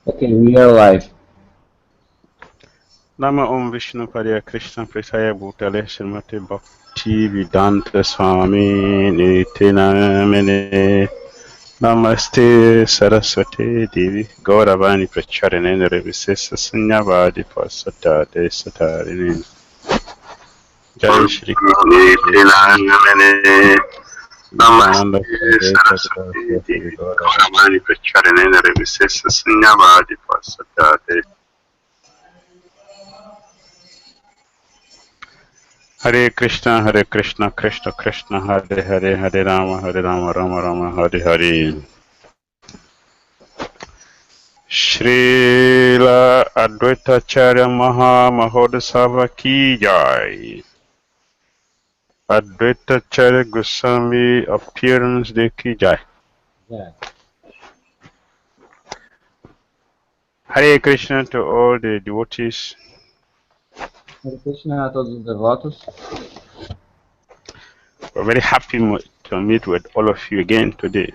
Okay, we are live. Nama Om Vishnu Pariya Krishna Presaya Bhutale Srimati Bhakti Vedanta Swami Nitinamene Namaste Saraswati Devi Gauravani Pracharane Revisesa Sunyavadi Pasatade Satarini Jai Shri Nitinamene Namaste Saraswati Devi Gauravani Pracharane Revisesa Sunyavadi Pasatade Hare Krishna, Krishna Krishna, Hare Hare, Hare Rama, Rama Rama, Hare Hare. Srila Advaita Acharya Maha Mahodasava Ki Jai. Advaita Acharya Goswami Appearance Day Ki Jai. Yeah. Hare Krishna to all the devotees. Hare Krishna a todos os devotos. We're very happy to meet with all of you again today.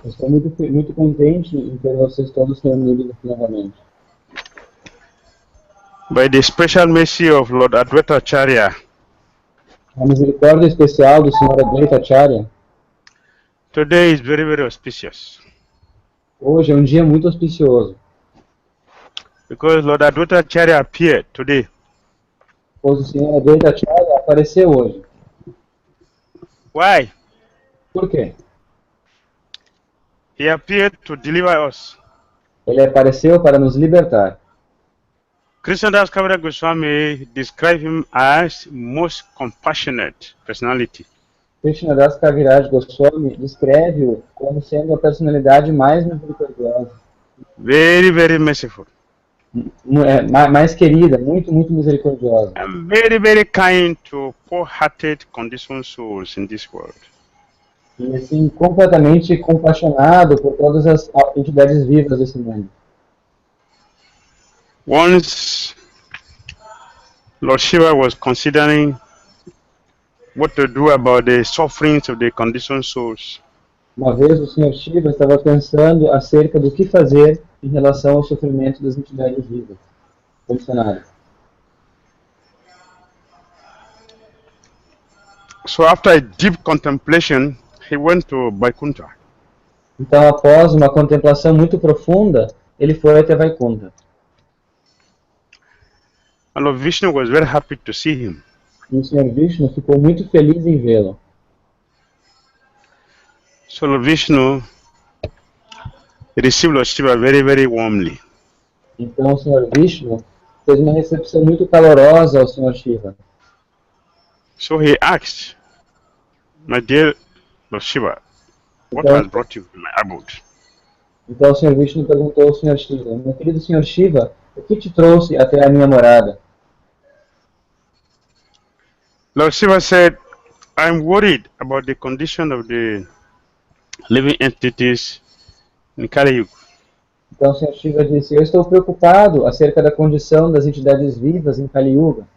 Estou muito contente em ter vocês todos reunidos aqui novamente. By the special mercy of Lord Advaita Acharya, A misericórdia especial do Senhor Advaita Acharya, today is very, very auspicious. hoje é um dia muito auspicioso. Because Lord Advaita Acharya appeared today. Pois o Senhor Advaita Acharya apareceu hoje. Why? Por quê? He appeared to deliver us. Ele apareceu para nos libertar. Krishnadas Kaviraj Goswami described him as most compassionate personality. Krishnadas Kaviraj Goswami descreve-o como sendo a personalidade mais misericordiosa. Very, very merciful. Mais querida, muito misericordiosa. And very, very kind to poor-hearted conditioned souls in this world. E assim, completamente compassionado por todas as entidades vivas desse mundo. Once Lord Shiva was considering what to do about the sufferings of the conditioned souls. Uma vez o Sr. Shiva estava pensando acerca do que fazer em relação ao sofrimento das entidades vivas, condicionadas. So after a deep contemplation, he went to Vaikuntha. Então, após uma contemplação muito profunda, ele foi até Vaikuntha. And Lord Vishnu was very happy to see him. E o Sr. Vishnu ficou muito feliz em vê-lo. So Lord Vishnu received Lord Shiva very, very warmly. Então o Sr. Vishnu fez uma recepção muito calorosa ao Sr. Shiva. So he asked, my dear Lord Shiva, what has brought you to my abode? Então o Sr. Vishnu perguntou ao Sr. Shiva, meu querido Sr. Shiva, o que te trouxe até a minha morada? Lord Shiva said, I'm worried about the condition of the living entities in Kali Yuga. Então o Sr. Shiva disse, eu estou preocupado acerca da condição das entidades vivas em Kali Yuga.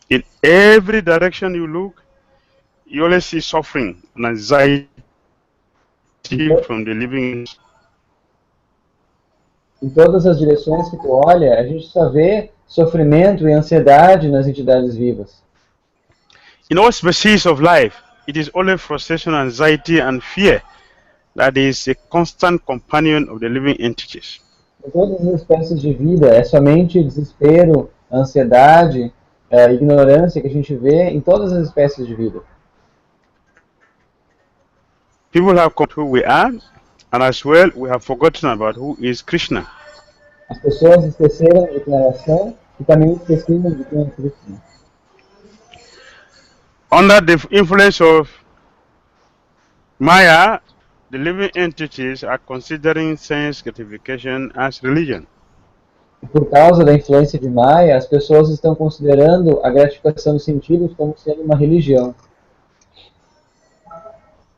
In every direction you look, you always see suffering and anxiety from the living. Em todas as direções que tu olha, a gente só vê sofrimento e ansiedade nas entidades vivas. In all species of life, it is only frustration, anxiety, and fear that is a constant companion of the living entities. Em todas as espécies de vida, é somente desespero, ansiedade, ignorância que a gente vê em todas as espécies de vida. People have come to who we are, and as well, we have forgotten about who is Krishna. As pessoas esqueceram de quem elas são e também esqueceram de quem é Krishna. Under the influence of Maya, the living entities are considering sense gratification as religion. Por causa da influência de Maya, as pessoas estão considerando a gratificação dos sentidos como sendo uma religião.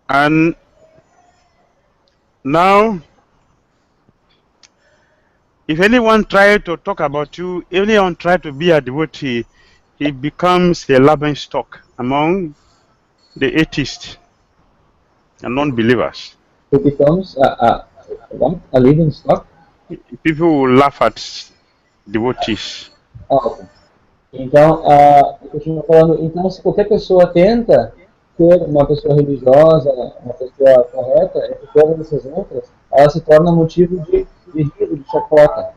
And now, if anyone tries to talk about you, if anyone tries to be a devotee, he becomes a laughing stock among the atheists and non-believers. It becomes a living stock? People will laugh at devotees. Alta. Então, eu continuo falando, então se qualquer pessoa tenta ser uma pessoa religiosa, uma pessoa correta, é que todas essas outras, ela se torna motivo de riso, de chacota.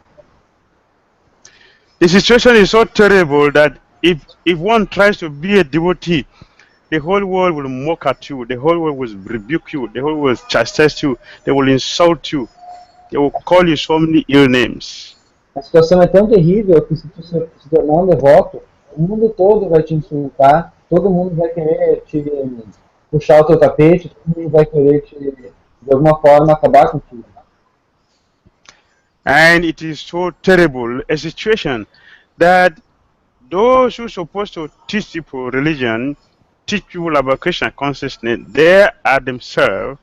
The situation is so terrible that if one tries to be a devotee, the whole world will mock at you, the whole world will rebuke you, the whole world will chastise you, they will insult you, they will call you so many ill names. A situação é tão terrível que se tu se tornar um devoto, o mundo todo vai te insultar, todo mundo vai querer te puxar o teu tapete, todo mundo vai querer te, de alguma forma, acabar contigo. And it is so terrible a situation that those who are supposed to teach people religion, teach people about Krishna consciousness, they are themselves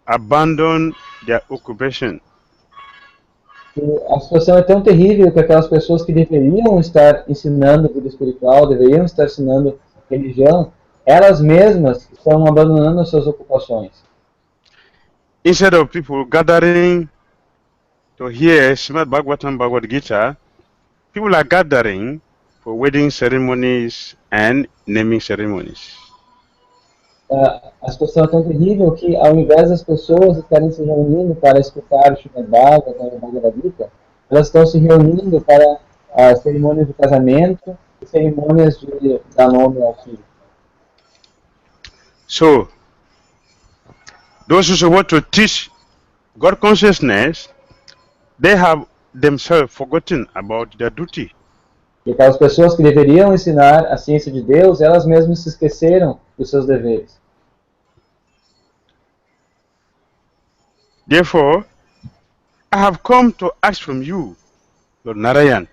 abandon their occupation. A situação é tão terrível que aquelas pessoas que deveriam estar ensinando vida espiritual, deveriam estar ensinando religião, elas mesmas estão abandonando as suas ocupações. Instead of people gathering to hear Srimad Bhagavatam Bhagavad Gita, people are gathering for wedding ceremonies and naming ceremonies. A situação é tão terrível que, ao invés das pessoas estarem se reunindo para escutar o Srimad Bhagavatam e o Bhagavad Gita, elas estão se reunindo para cerimônias de casamento e cerimônias de dar nome ao filho. So, those who want to teach God consciousness, they have themselves forgotten about their duty. E aquelas pessoas que deveriam ensinar a ciência de Deus, elas mesmas se esqueceram dos seus deveres. Therefore, I have come to ask from you, Lord Narayan,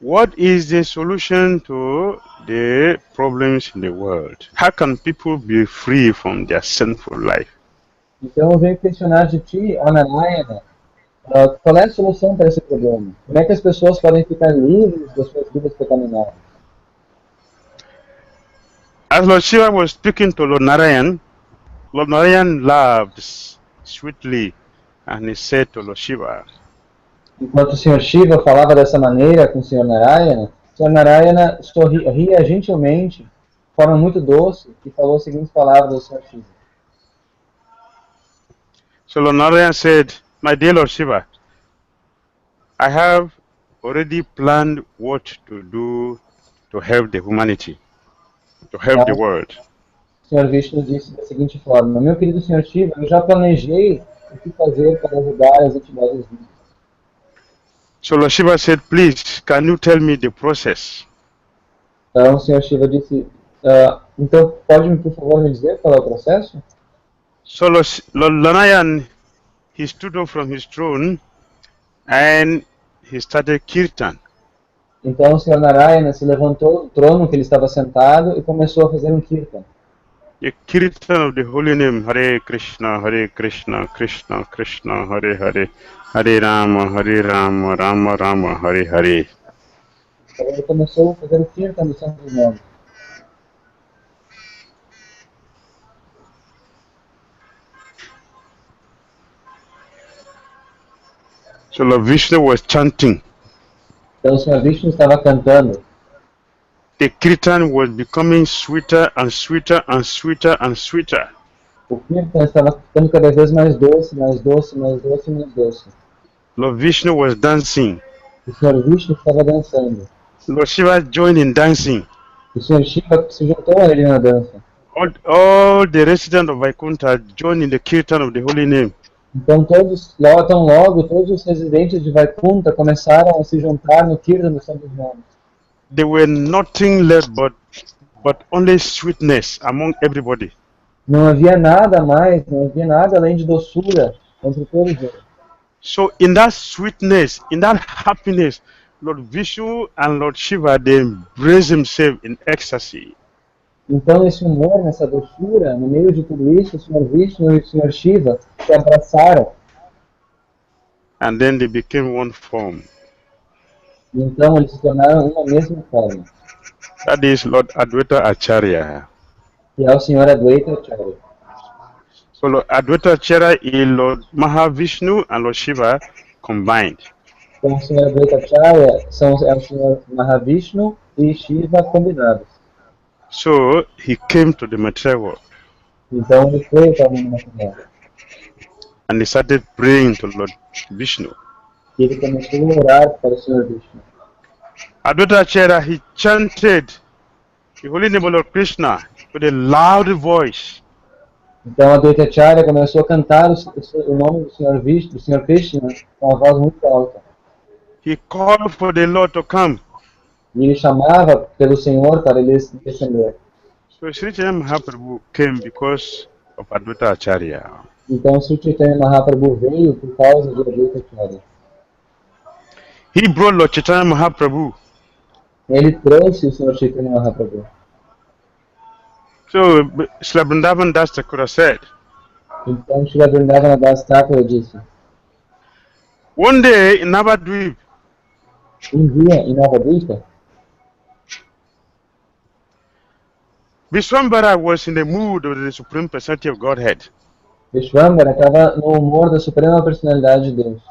what is the solution to the problems in the world? How can people be free from their sinful life? Então eu venho questionar de ti, ó Narayana, qual é a solução para esse problema? Como é que as pessoas podem ficar livres das suas vidas pecaminosas? As Lord Shiva was speaking to Lord Narayan laughed sweetly and he said to Lord Shiva, Enquanto o Sr. Shiva falava dessa maneira com o Sr. Narayana, o Sr. Narayana ria gentilmente, de forma muito doce, e falou as seguintes palavras ao Sr. Shiva. So Lord Narayan said, my dear Lord Shiva, I have already planned what to do to help the humanity, to help the world. O Sr. Vishnu disse da seguinte forma, meu querido Sr. Shiva, eu já planejei o que fazer para ajudar as entidades vivas. So Lord Shiva said, please, can you tell me the process? Então o Sr. Shiva disse, então pode, por favor, me dizer qual é o processo? So Lord Narayan, he stood up from his throne and he started kirtan. Então o Sr. Narayana se levantou do trono que ele estava sentado e começou a fazer um kirtan. The kirtan of the holy name, Hare Krishna, Krishna Krishna, Hare Hare, Hare Rama, Rama Rama, Hare Hare. Então ele começou a fazer o kirtan do santo nome. So Lord Vishnu was chanting. Então o Sr. Vishnu estava cantando. The kirtan was becoming sweeter and sweeter and sweeter and sweeter. O kirtan estava ficando cada vez mais doce, mais doce, mais doce, mais doce. Lord Vishnu was dancing. O Sr. Vishnu estava dançando. Lord Shiva joined in dancing. O Sr. Shiva se juntou a ele na dança. All the residents of Vaikuntha joined in the kirtan of the holy name. Então tão logo, todos os residentes de Vaikuntha começaram a se juntar no kirtan do santo nome. There were nothing left but only sweetness among everybody. Não havia nada mais, não havia nada além de doçura entre todos eles. So in that sweetness, in that happiness, Lord Vishnu and Lord Shiva, they embrace themselves in ecstasy. Então nesse humor, nessa doçura, no meio de tudo isso, o Sr. Vishnu e o Sr. Shiva se abraçaram. And then they became one form. E então eles se tornaram uma mesma forma. That is Lord Advaita Acarya. Que é o Sr. Advaita Acarya. So Lord Advaita Acharya is Lord Mahavishnu and Lord Shiva combined. Então, o Senhor Advaita Acharya é o Senhor Mahavishnu e Shiva combinados. So he came to the material world. Então, ele foi para o mundo material. And he started praying to Lord Vishnu. E ele começou a orar para o Senhor Vishnu. Advaita Acharya, he chanted the holy name of Lord Krishna with a loud voice. Então, Advaita Acharya começou a cantar o nome do Senhor Vishnu, do Senhor Krishna, com uma voz muito alta. He called for the Lord to come. E ele chamava pelo Senhor para ele descender. So Sri Chaitanya Mahaprabhu came because of Advaita Acharya. Então, Sri Chaitanya Mahaprabhu veio por causa de Advaita Acharya. He brought Lord Chaitanya Mahaprabhu. Ele trouxe o Senhor Chaitanya Mahaprabhu. So Srila Vrindavan Das Thakura said, Então, Srila Vrindavana Das Thakura disse, one day in Navadvip, dia, em Navadvip, Vishwambara was in the mood of the Supreme Personality of Godhead. Vishwambara estava no humor da Suprema Personalidade de Deus.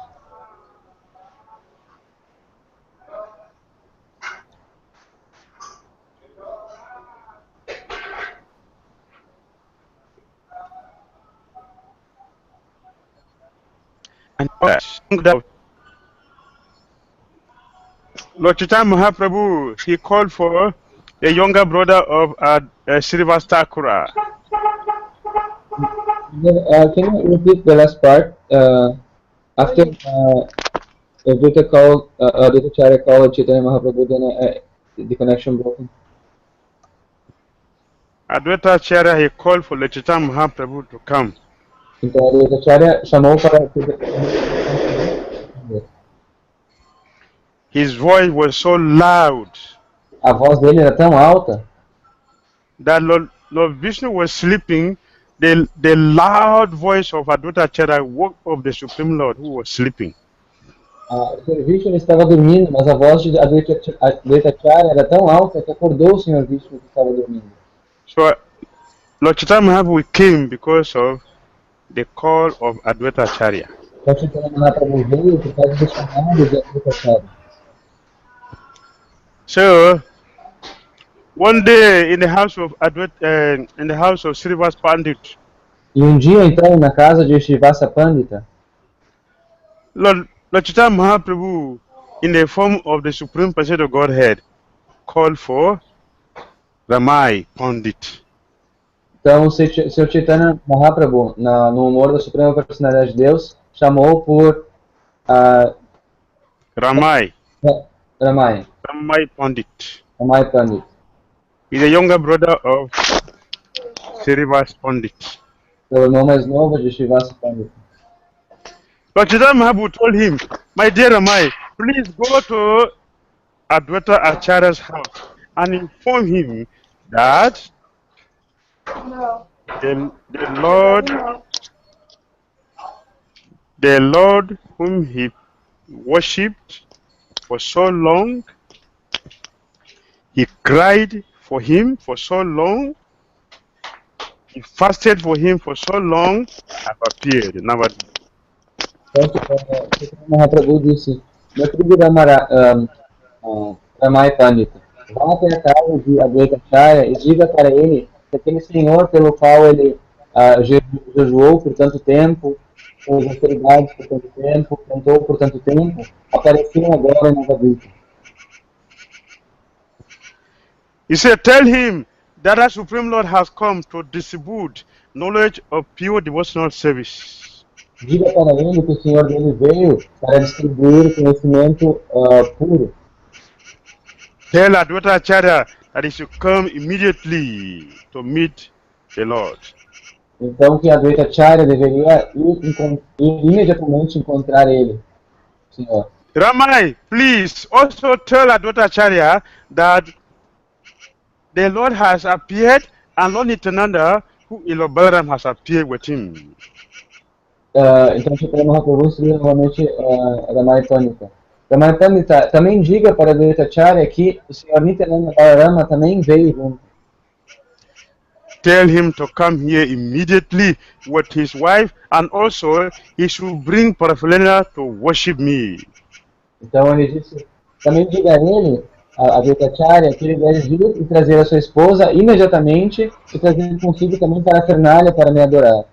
And Lord Chaitanya Mahaprabhu, he called for the younger brother of Srivas Thakura. Can you repeat the last part? After Advaita Acharya called Chaitanya Mahaprabhu, then the connection broken. Advaita Acharya, he called for Lord Chaitanya Mahaprabhu to come. Então Advaita Acharya chamou para His voice was so loud a voz dele era tão alta that Lord Vishnu was sleeping. The loud voice of Advaita Acharya woke up the Supreme Lord who was sleeping. O Sr. Vishnu estava dormindo, mas a voz de Advaita Acharya era tão alta que acordou o Sr. Vishnu que estava dormindo. So Lord Chaitanya Mahaprabhu came because of the call of Advaita Acharya. Então Chaitanya Mahaprabhu veio por causa do chamado de Advaita Acharya. So one day in the house of Srivas Pandit, E dia então na casa de Srivasa Pandita, Lord Chaitanya Mahaprabhu, in the form of the Supreme Personality of Godhead, called for Ramai Pandit. Então o Sr. Chaitanya Mahaprabhu, no humor da Suprema Personalidade de Deus, chamou por Ramai Pandit. Ramai Pandit. He's the younger brother of Srivas Pandit. O irmão mais novo de Srivasa Pandita. But Chaitanya Mahaprabhu told him, my dear Ramai, please go to Advaita Acharya's house and inform him that the Lord whom he worshipped for so long, he cried for him for so long, he fasted for him for so long, have appeared. Never. Então, Mahaprabhu disse, meu querido Ramai Pandita, vá até a casa de Advaita Acharya e diga para ele que aquele senhor pelo qual ele jejuou por tanto tempo, fez austeridades por tanto tempo, cantou por tanto tempo, apareceu agora em Navadvip. He said, tell him that the Supreme Lord has come to distribute knowledge of pure devotional service. Diga para ele que o Senhor dele veio para distribuir conhecimento puro. Tell Advaita Acharya that he should come immediately to meet the Lord. Então que Advaita Acharya deveria ir imediatamente encontrar ele, Senhor. Ramai, please also tell Advaita Acharya that the Lord has appeared and Lord Nityananda, who is Lord Balaram, has appeared with him. Então Chaitanya Mahaprabhu seria novamente Ramai Pandita. Ramai Pandita, também diga para Advaita Acharya que o Senhor Nityananda Balarama também veio junto. tell him to come here immediately with his wife, and also he should bring paraphernalia to worship me. Então ele disse, também diga a ele, a Advaita, que ele deve vir e trazer a sua esposa imediatamente e trazer consigo também parafernália para me adorar.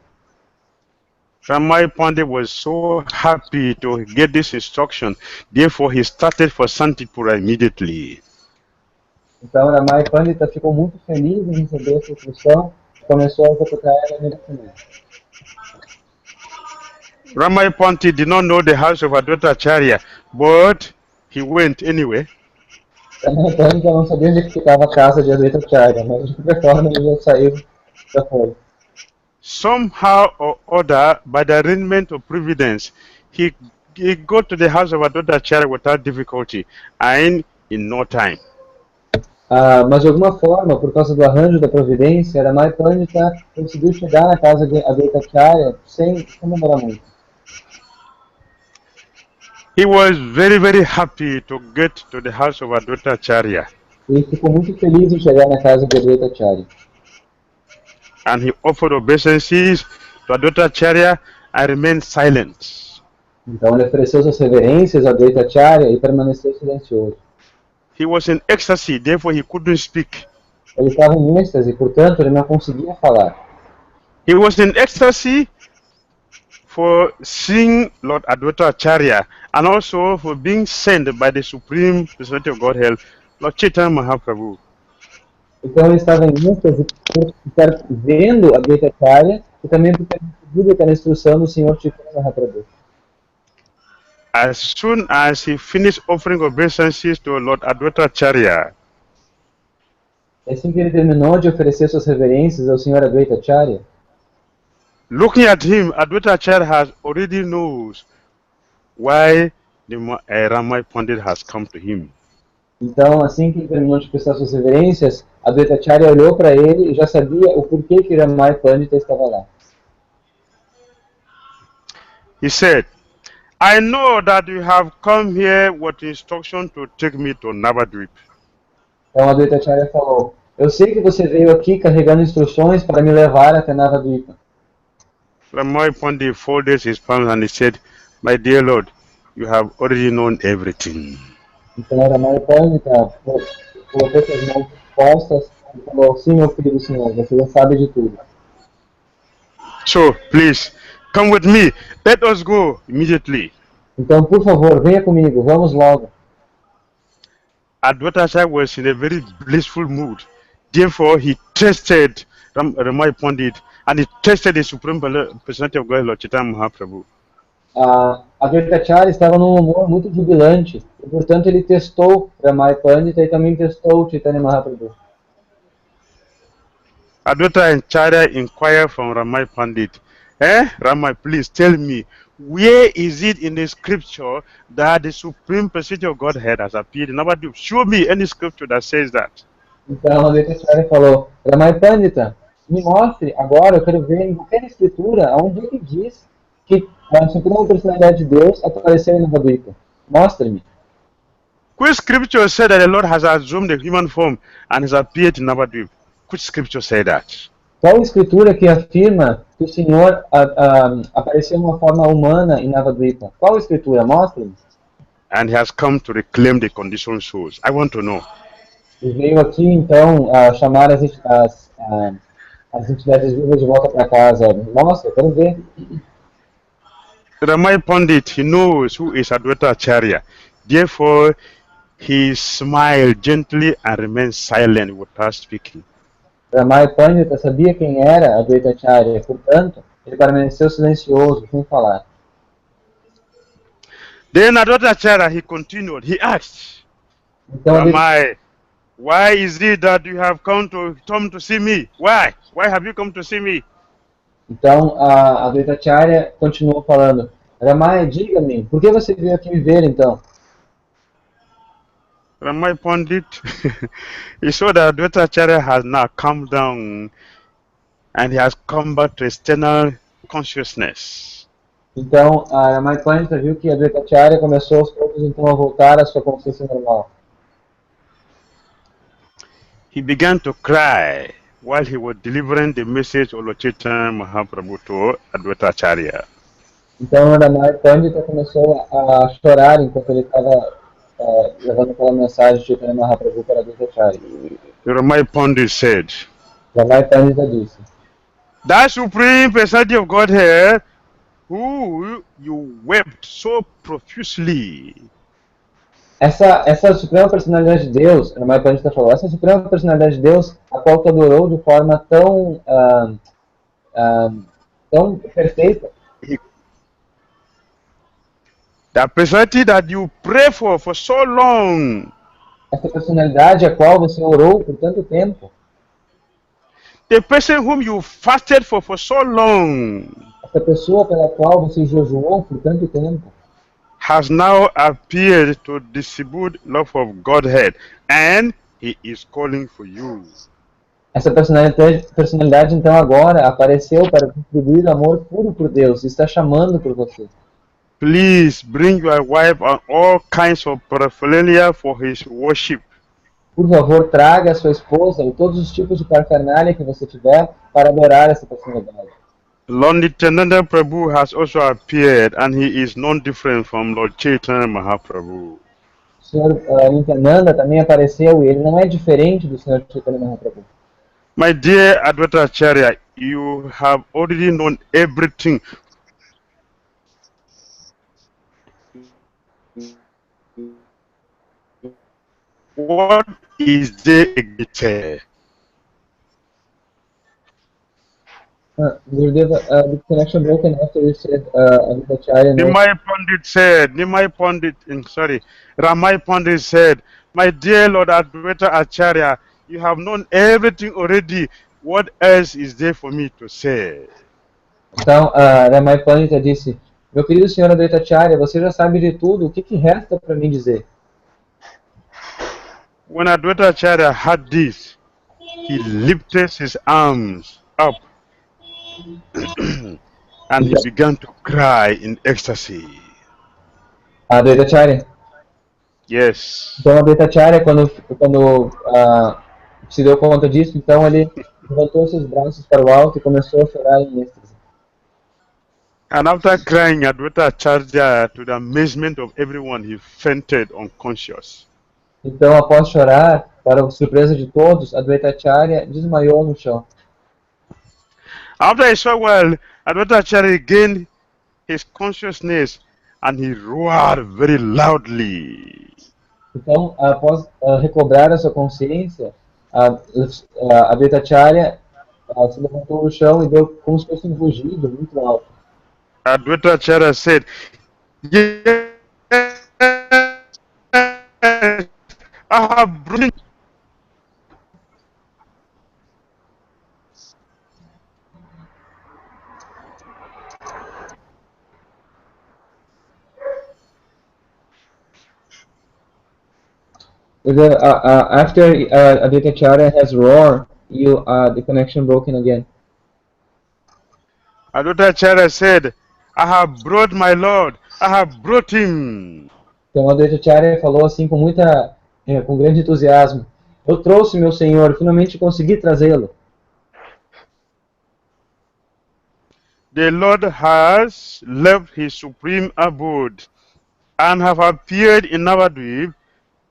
Ramai Pandit was so happy to get this instruction, therefore he started for Santipura immediately. Então Ramai Pandita ficou muito feliz em receber essa instrução e começou a executar ela imediatamente. Ramai Pandit did not know the house of Advaita Acharya, but he went anyway. Ramai Pandita não sabia onde ficava a casa de Advaita, mas de qualquer forma ele já saiu da folha. Somehow or other, by the arrangement of providence, he got to the house of Advaita Acharya without difficulty and in no time. Mas de alguma forma, por causa do arranjo da providência, Ramai Pandita conseguiu chegar na casa de Advaita sem demorar muito. He was very, very happy to get to the house of Advaita Acharya. Ele ficou muito feliz em chegar na casa de Advaita. And he offered obeisances to Advaita Acharya and remained silent. Então ele ofereceu suas reverências a Advaita e permaneceu silencioso. He was in ecstasy, therefore he couldn't speak. Ele estava em êxtase, portanto ele não conseguia falar. He was in ecstasy for seeing Lord Advaita Acharya and also for being sent by the Supreme Personality of Godhead, Lord Chaitanya Mahaprabhu. Então ele estava em êxtase por estar vendo a Advaita e também por ter recebido aquela instrução do Senhor Chaitanya Mahaprabhu. As soon as he finished offering obeisances to Lord Advaita Acharya, assim que ele terminou de oferecer suas reverências ao Senhor Advaita, looking at him, Advaita Acharya has already knows why the Ramai Pandit has come to him. Então, assim que ele terminou de prestar suas reverências, Advaita olhou para ele e já sabia o porquê que Ramai Pandita estava lá. He said, I know that you have come here with instruction to take me to Navadvip. Então Advaita falou, eu sei que você veio aqui carregando instruções para me levar até Navadvipa. Ramai Pandit folded his palms and he said, my dear Lord, you have already known everything. Então Ramai Pandita colocou suas mãos postas e falou, sim, meu filho do Senhor, você já sabe de tudo. So, please, come with me. Let us go immediately. Então, por favor, venha comigo. Vamos logo. Advaita was in a very blissful mood. Therefore, he tested Ramai Pandit and he tested the Supreme Personality of God, Lord Chaitanya Mahaprabhu. Advaita estava num humor muito jubilante e, portanto, ele testou Ramai Pandita e também testou Chaitanya Mahaprabhu. Advaita inquired from Ramai Pandit, Ramai, please tell me, where is it in the scripture that the Supreme Personality of Godhead has appeared in Navadvip? Show me any scripture that says that. Então, Advaita falou, Ramai Pandita, me mostre agora, eu quero ver em qualquer escritura, onde ele diz que a Suprema Personalidade de Deus apareceu em Navadvipa. Mostre-me. Which scripture said that the Lord has assumed a human form and has appeared in Navadvip? Which scripture said that? Qual escritura que afirma que o Senhor apareceu em uma forma humana em Navadvipa? Qual escritura? Mostre-me. And he has come to reclaim the conditioned souls. I want to know. E veio aqui, então, chamar as entidades vivas de volta para casa. Mostra, quero ver. Ramai Pandit, he knows who is Advaita Acharya. Therefore, he smiled gently and remained silent without speaking. Ramai Pandita sabia quem era Advaita, portanto, ele permaneceu silencioso, sem falar. Then Advaita he continued, he asked, então, Ramai, why is it that you have come to see me? Why? Why have you come to see me? Então, a Advaita continuou falando, Ramai, diga-me, por que você veio aqui me ver, então? Ramai Pandit, he saw that Advaita has now come down and he has come back to external consciousness. Então, a Ramai Pandita viu que a Advaita começou aos poucos então a voltar à sua consciência normal. He began to cry. while he was delivering the message of Lord Chaitanya Mahaprabhu to Advaita Acharya. Então, Ramai Pandita começou a chorar enquanto ele estava levando aquela mensagem de Chaitanya Mahaprabhu para Advaita Acharya. Ramai Pandit said, Ramai Pandita disse: that Supreme Personality of Godhead, who you wept so profusely, essa Suprema Personalidade de Deus, Ramai Pandita falou, essa Suprema Personalidade de Deus, a qual tu adorou de forma tão perfeita, the personality that you pray for so long, essa personalidade a qual você orou por tanto tempo, the person whom you fasted for so long, essa pessoa pela qual você jejuou por tanto tempo, has now appeared to distribute love of Godhead, and he is calling for you. Essa personalidade então agora apareceu para distribuir amor puro por Deus e está chamando por você. Please bring your wife and all kinds of paraphernalia for his worship. Por favor, traga a sua esposa e todos os tipos de parafernália que você tiver para adorar essa personalidade. Lord Nityananda Prabhu has also appeared, and he is non different from Lord Chaitanya Mahaprabhu. O Senhor Nityananda também apareceu e ele não é diferente do Senhor Chaitanya Mahaprabhu. My dear Advaita Acharya, you have already known everything. What is there again? Gurudeva, the connection broken after you said Advaita Acharya. Ramai Pandit said, my dear Lord Advaita Acharya, you have known everything already. What else is there for me to say? Então, Ramai Pandita disse, meu querido senhor Advaita Acharya, você já sabe de tudo, o que resta para mim dizer? When Advaita Acharya heard this, he lifted his arms up and he began to cry in ecstasy. Advaita Acharya? Yes. Então, Advaita Acharya, quando se deu conta disso, então ele levantou seus braços para o alto e começou a chorar em êxtase. And after crying, Advaita Acharya, to the amazement of everyone, he fainted unconscious. Então, após chorar, para a surpresa de todos, Advaita Acharya desmaiou no chão. After he saw well, Advaita Acharya gained his consciousness and he roared very loudly. Então, após recobrar a sua consciência, Advaita Acharya se levantou no chão e deu como se fosse um rugido muito alto. Advaita Acharya said, yes, I have broken. After Advaita Acharya has roared, the connection broken again. Advaita Acharya said, I have brought my Lord, I have brought him. Então Advaita Acharya falou assim com grande entusiasmo: eu trouxe meu Senhor, finalmente consegui trazê-lo. The Lord has left his supreme abode and have appeared in Navadvip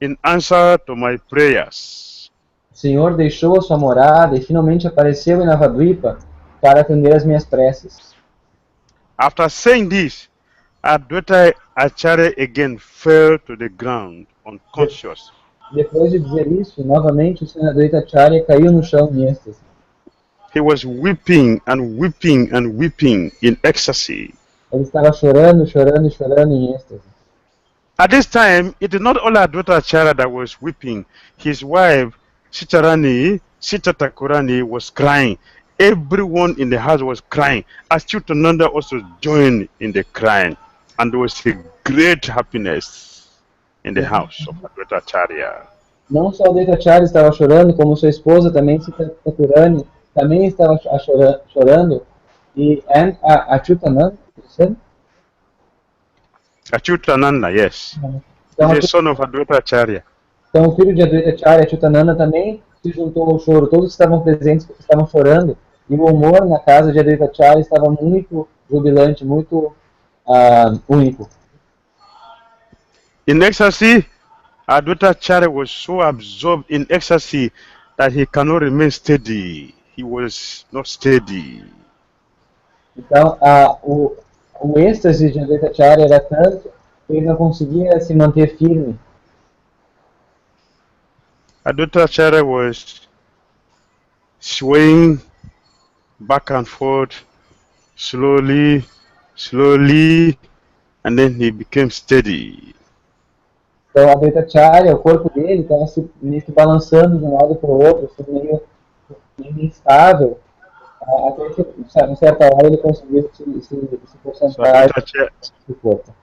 in answer to my prayers. O Senhor deixou a sua morada e finalmente apareceu em Navadvipa para atender as minhas preces. After saying this, Advaita Acharya again fell to the ground, unconscious. Depois de dizer isso, novamente o Senhor Advaita Acharya caiu no chão em êxtase. He was weeping and weeping and weeping in ecstasy. Ele estava chorando, chorando e chorando em êxtase. At this time, it is not only Advaita Acharya that was weeping. His wife, Sita Thakurani, was crying. Everyone in the house was crying. Achyutananda also joined in the crying. And there was a great happiness in the house of Advaita Acharya. Não só Advaita Acharya estava chorando, como sua esposa também, Sita Thakurani, também estava chorando. E Achyutananda, você? Achyutananda, yes. Então, He's the son of Advaita Acharya. Então o filho de Advaita Acharya, Achyutananda, também se juntou ao choro. Todos que estavam presentes estavam chorando. E o humor na casa de Advaita estava muito jubilante, muito único. In ecstasy, Advaita was so absorbed in ecstasy that he cannot remain steady. He was not steady. Então, o êxtase de Advaita era tanto que ele não conseguia se manter firme. Advaita was swaying back and forth slowly, and then he became steady. Então, a Advaita o corpo dele estava meio que balançando de um lado para o outro, assim, meio instável. Até que, em certa hora, ele conseguiu se concentrar no corpo.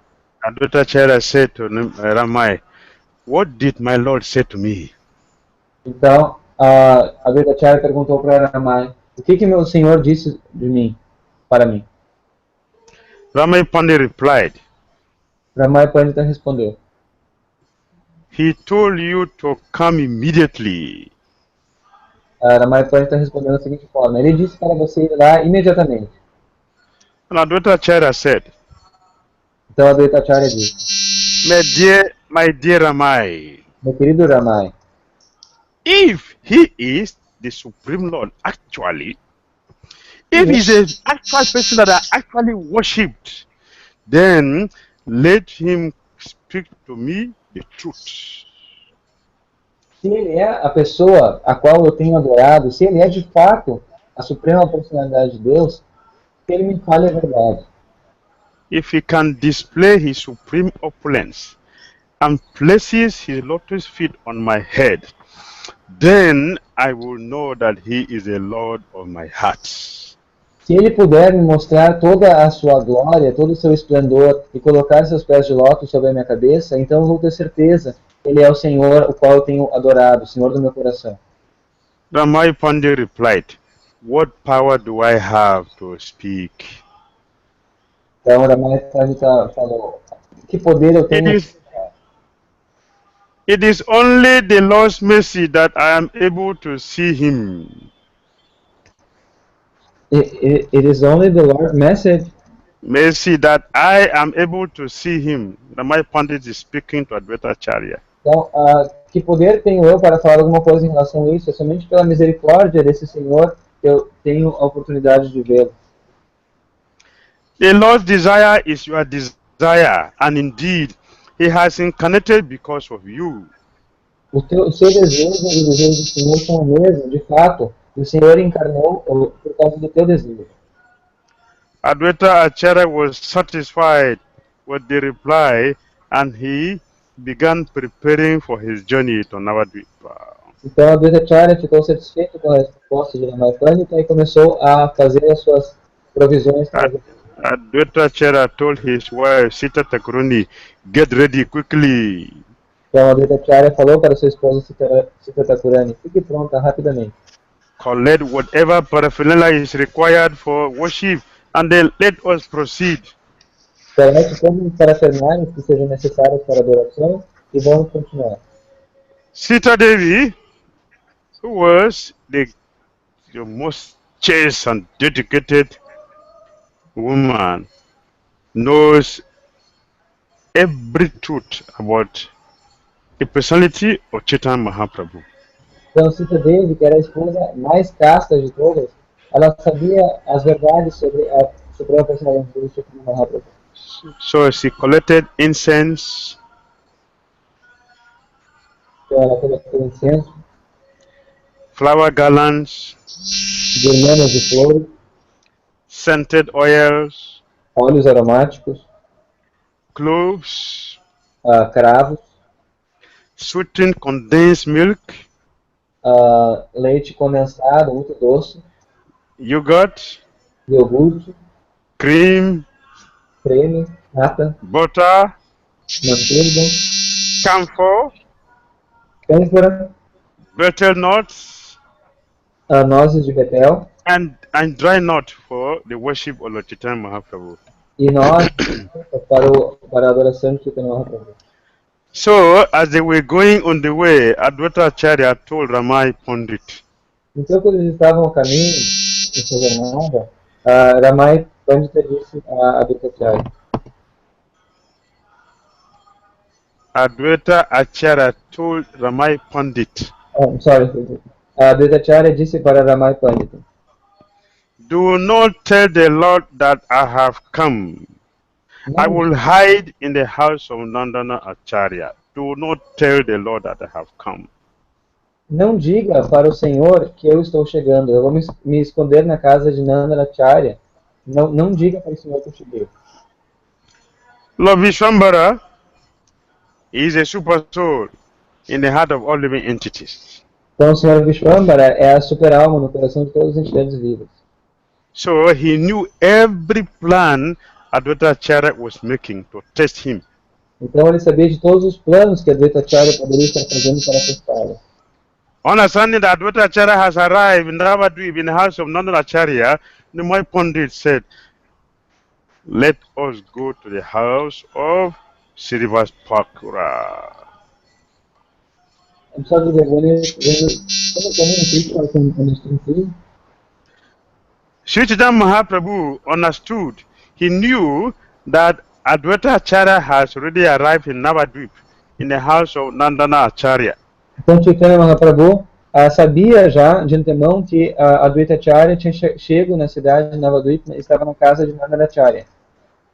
Advaita said to Ramai, "What did my Lord say to me?" Então, a Advaita perguntou para Ramai, o que meu Senhor disse de mim, para mim? Ramai Pandit replied, Ramai Pandita respondeu, "He told you to come immediately." Ramai Pandita respondeu da seguinte forma, ele disse para você ir lá imediatamente. And Advaita said, Então a Advaita disse, my dear Ramai, meu querido Ramai, if he is the Supreme Lord actually, if he's an actual person that I actually worshipped, then let him speak to me the truth. Se ele é a pessoa a qual eu tenho adorado, se ele é de fato a suprema personalidade de Deus, que ele me fale a verdade. If he can display his supreme opulence and places his lotus feet on my head, then I will know that he is the Lord of my heart. Se ele puder me mostrar toda a sua glória, todo o seu esplendor e colocar seus pés de lótus sobre a minha cabeça, então eu vou ter certeza que ele é o Senhor, o qual eu tenho adorado, o Senhor do meu coração. Ramai Pandit replied, "What power do I have to speak?" Então Ramai Pandita falou, que poder eu tenho? It is only the Lord's mercy that I am able to see him. It is only the Lord's message. Mercy that I am able to see him. Ramai Pandit is speaking to Advaita Acharya. Então, que poder tenho eu para falar alguma coisa em relação a isso? É somente pela misericórdia desse Senhor que eu tenho a oportunidade de vê-lo. The Lord's desire is your desire, and indeed, He has incarnated because of you. O seu desejo e o desejo do Senhor são o mesmo, de fato. O Senhor encarnou por causa do teu desejo. Advaita Acharya was satisfied with the reply, and he began preparing for his journey to Navadvipa. Então, Advaita ficou satisfeito com a resposta de Ramai Pandita e começou a fazer as suas provisões para Advaita Acharya told his wife Sita Thakurani, "Get ready quickly." Então, Advaita falou para sua esposa Sita Thakurani, fique pronta rapidamente. Collect whatever paraphernalia is required for worship, and then let us proceed. Colete todos os parafernálios que sejam necessários para a adoração e vamos continuar. Sita Devi, who was the most chaste and dedicated woman, knows every truth about the personality of Chaitanya Mahaprabhu. Então, Sita Devi, que era a esposa mais casta de todas, ela sabia as verdades sobre a suprema personalidade de Chaitanya Mahaprabhu. So she collected incense, Então, ela coletou incenso, flower garlands, guirlandas de flores, scented oils, óleos aromáticos, cloves, cravos, sweetened condensed milk, leite condensado, muito doce, yogurt, iogurte, cream, creme, nata, butter, manteiga, camphor, cânfora, betel nuts, nozes de betel and dry nut for the worship of Lord Chaitanya Mahaprabhu. e nós para a adoração de Chaitanya Mahaprabhu. So, as they were going on the way, Advaita Acharya told Ramai Pandit, Então, quando eles estavam ao caminho, em sua jornada, Ramai Pandita disse a Advaita. Advaita Acharya told Ramai Pandit, Sorry. A Advaita disse para Ramai Pandita. do not tell the Lord that I have come. I will hide in the house of Nandana Acharya. Do not tell the Lord that I have come. Não diga para o Senhor que eu estou chegando. Eu vou me esconder na casa de Nandaracharya. Não diga para o Senhor que eu cheguei. Lord Vishwambara is a super soul in the heart of all living entities. Então o Senhor Vishwambara é a super-alma no coração de todas as entidades vivas. So he knew every plan Advaita Acharya was making to test him. Então ele sabia de todos os planos que Advaita Acharya poderia estar fazendo para testá-lo. Understanding that Advaita Acharya has arrived in Navadvip in the house of Nandana Acharya, the Mai Pandit said, let us go to the house of Srivas Pakura. I'm sorry, when Sri Chaitanya Mahaprabhu understood. He knew that Advaita Acharya has already arrived in Navadvip in the house of Nandana Acharya. Então Chaitanya Mahaprabhu sabia já de antemão que Advaita Acharya tinha chego na cidade de Navadvip e estava na casa de Nandaracharya.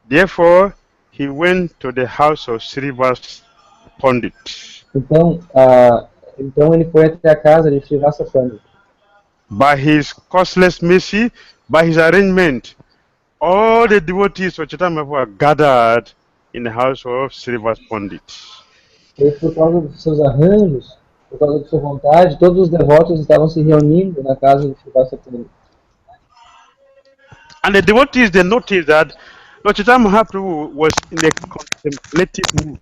Therefore, he went to the house of Srivas Pandit. Então ele foi até a casa de Srivasa Pandit. By his causeless mercy, by his arrangement, all the devotees of Chaitanya Mahaprabhu were gathered in the house of Srivas Pandit. E por causa dos seus arranjos, por causa de sua vontade, todos os devotos estavam se reunindo na casa de Srivasa Pandit. And the devotees, they noticed that Lord Chaitanya Mahaprabhu was in a contemplative mood.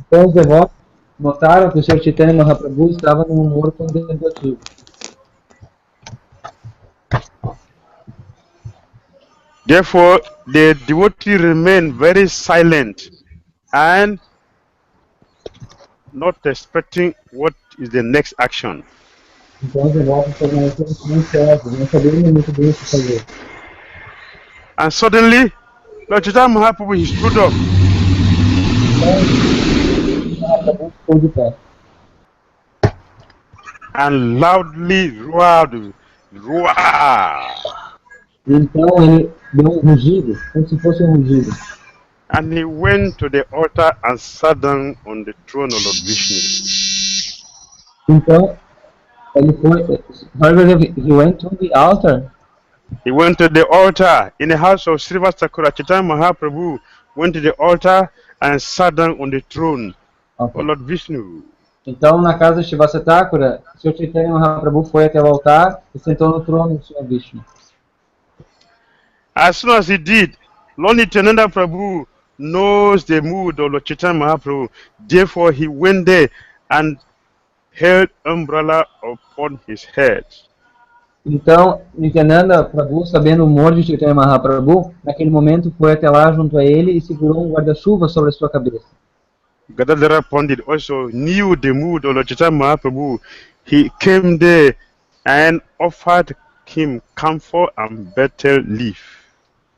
Então os devotos notaram que o Sr. Chaitanya Mahaprabhu estava num humor contemplativo. Therefore, the devotee remained very silent and not expecting what is the next action. Então os devotos permaneceram silenciosos, não sabiam muito bem o que fazer. And suddenly, Lord Chaitanya Mahaprabhu he stood up. And loudly roared. Então ele deu rugido, como se fosse rugido. And he went to the altar and sat down on the throne of Lord Vishnu. Então ele foi. He went to the altar. He went to the altar in the house of Srivasa Chaitanya Mahaprabhu. Went to the altar and sat down on the throne of Lord Vishnu. Então, na casa de Srivasa Thakura, Sr. Chaitanya Mahaprabhu foi até o altar e sentou no trono do Sr. Vishnu. As soon as he did, Lord Nityananda Prabhu knows the mood of Lord Chaitanya Mahaprabhu. Therefore, he went there and held umbrella upon his head. Então, Nityananda Prabhu, sabendo o humor de Chaitanya Mahaprabhu, naquele momento foi até lá junto a ele e segurou um guarda-chuva sobre a sua cabeça. Gadadhara Pandit also knew the mood of Lord Chaitanya Mahaprabhu. He came there and offered him camphor and betel leaf.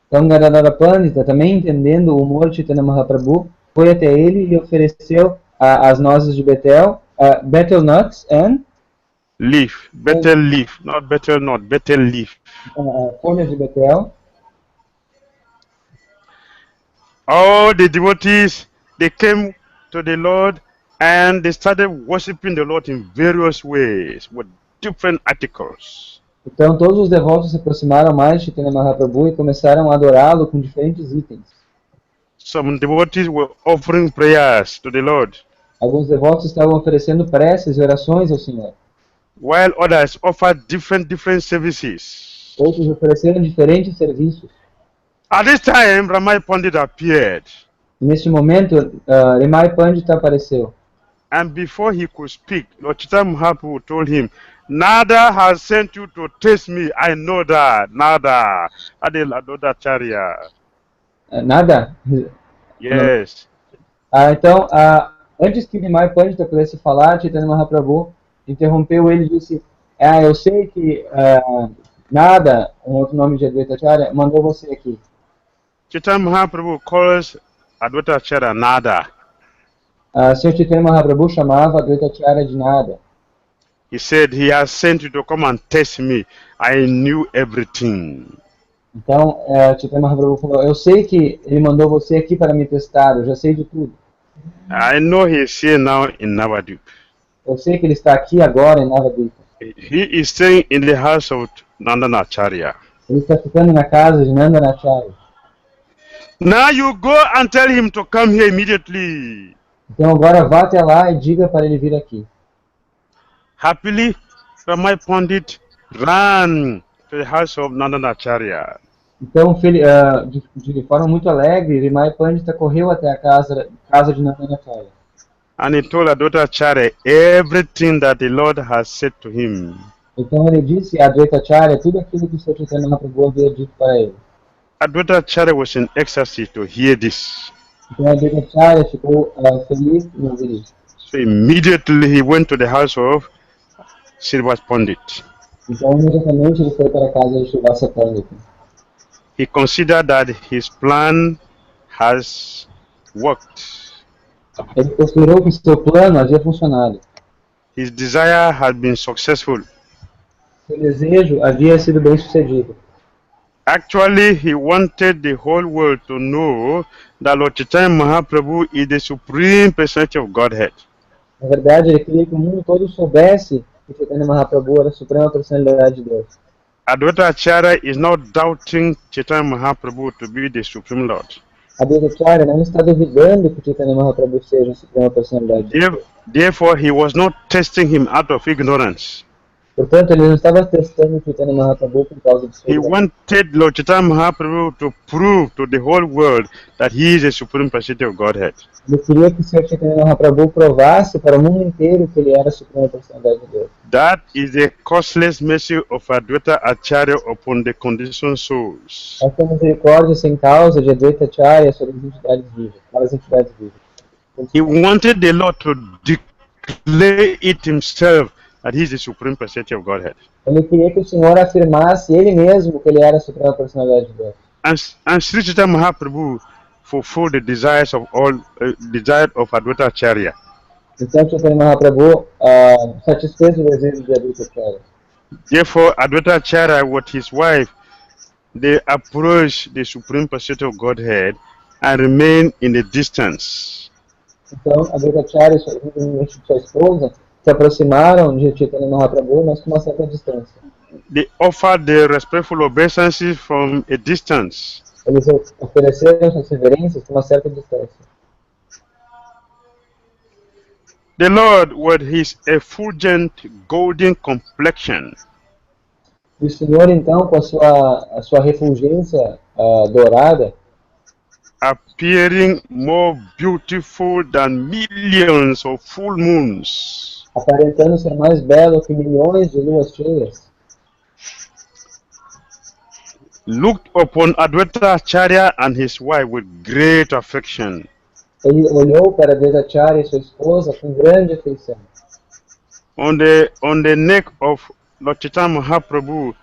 Então, Gadadhara Pandita, também entendendo o humor de Chaitanya Mahaprabhu, foi até ele e ofereceu as nozes de Betel, betel nuts and leaf, betel leaf, not betel nut, betel leaf. Folhas de Betel. All the devotees, they came to the Lord and they started worshiping the Lord in various ways with different articles. Então todos os devotos se aproximaram mais de Chaitanya Mahaprabhu e começaram a adorá-lo com diferentes itens. Some devotees were offering prayers to the Lord. Alguns devotos estavam oferecendo preces e orações ao Senhor. While others offered different services. Outros ofereceram diferentes serviços. At this time, Ramai Pandit appeared. Neste momento, Ramai Pandita apareceu. And before he could speak, Lord Chaitanya Mahaprabhu told him, Nada has sent you to test me. I know that. Nada. Advaita Acharya. Nada? Yes. Então, Antes que Nimai Pandita pudesse falar, Chaitanya Mahaprabhu interrompeu ele e disse: eu sei que Nada, um outro nome de Advaita Acharya, mandou você aqui. Chaitanya Mahaprabhu calls Advaita Acharya Nada. Sr. Chaitanya Mahaprabhu chamava Advaita Acharya de Nada. He said, he has sent you to come and test me. I knew everything. Então, Chaitanya Mahaprabhu falou: eu sei que ele mandou você aqui para me testar, eu já sei de tudo. I know he is here now in Navadvip. Eu sei que ele está aqui agora em Navadvip. He is staying in the house of Nandanacharya. Ele está ficando na casa de Nandanacharya. Now you go and tell him to come here immediately. Então agora vá até lá e diga para ele vir aqui. Happily, Ramai Pandit ran to the house of Nandanacharya. Então, de forma muito alegre, Nimai Pandita correu até a casa de Nandanacharya. And he told Advaita Acharya everything that the Lord has said to him. Então ele disse a Advaita Acharya tudo aquilo que o Sr. Chaitanya Mahaprabhu havia dito para ele. Advaita Acharya was in ecstasy to hear this. Então a Advaita Acharya ficou feliz em ouvir isso. So immediately he went to the house of Srivas Pandit. Então imediatamente ele foi para a casa de Srivasa Pandita. He considered that his plan has worked. Ele considerou que seu plano havia funcionado. His desire had been successful. Seu desejo havia sido bem sucedido. Actually, he wanted the whole world to know that Lord Chaitanya Mahaprabhu is the Supreme Personality of Godhead. Na verdade, ele queria que o mundo todo soubesse que Chaitanya Mahaprabhu era a Suprema Personalidade de Deus. Advaita Acharya is not doubting Chaitanya Mahaprabhu to be the Supreme Lord. Advaita Acharya não está duvidando que Chaitanya Mahaprabhu seja a Suprema Personalidade de Deus. Therefore, he was not testing him out of ignorance. Portanto, ele não estava testando Chaitanya Mahaprabhu por causa de He sua wanted Lord Chaitanya Mahaprabhu to prove to the whole world that he is the Supreme Personality of Godhead. Ele queria que o Sr. Chaitanya Mahaprabhu provasse para o mundo inteiro que ele era a Suprema Personalidade de Deus. That is the costless mercy of Advaita Acharya upon the conditioned souls. Essa misericórdia sem causa de Advaita Acharya sobre as entidades vivas, para as entidades vivas. He wanted the Lord to declare it himself that he is the Supreme Personality of Godhead. Ele queria que o Senhor afirmasse ele mesmo que ele era a Suprema Personalidade de Deus. And Sri Chaitanya Mahaprabhu fulfilled the desires of all desire of Advaita Acharya. Então, Chaitanya Mahaprabhu satisfez o desejo de Advaita Acharya. Therefore, Advaita Acharya with his wife, they approached the Supreme Personality of Godhead and remained in the distance. Então, Advaita Acharya e sua esposa se aproximaram de Chaitanya Mahaprabhu, mas com uma certa distância. They offered their respectful obeisances from a distance. Eles ofereceram suas reverências com uma certa distância. The Lord, with his effulgent golden complexion, O Senhor, então, com a sua refulgência dourada, appearing more beautiful than millions of full moons, aparentando ser mais belo que milhões de luas cheias, looked upon Advaita Acharya and his wife with great affection. ele olhou para Advaita Acharya e sua esposa com grande afeição. On the neck of Lord Chaitanya Mahaprabhu,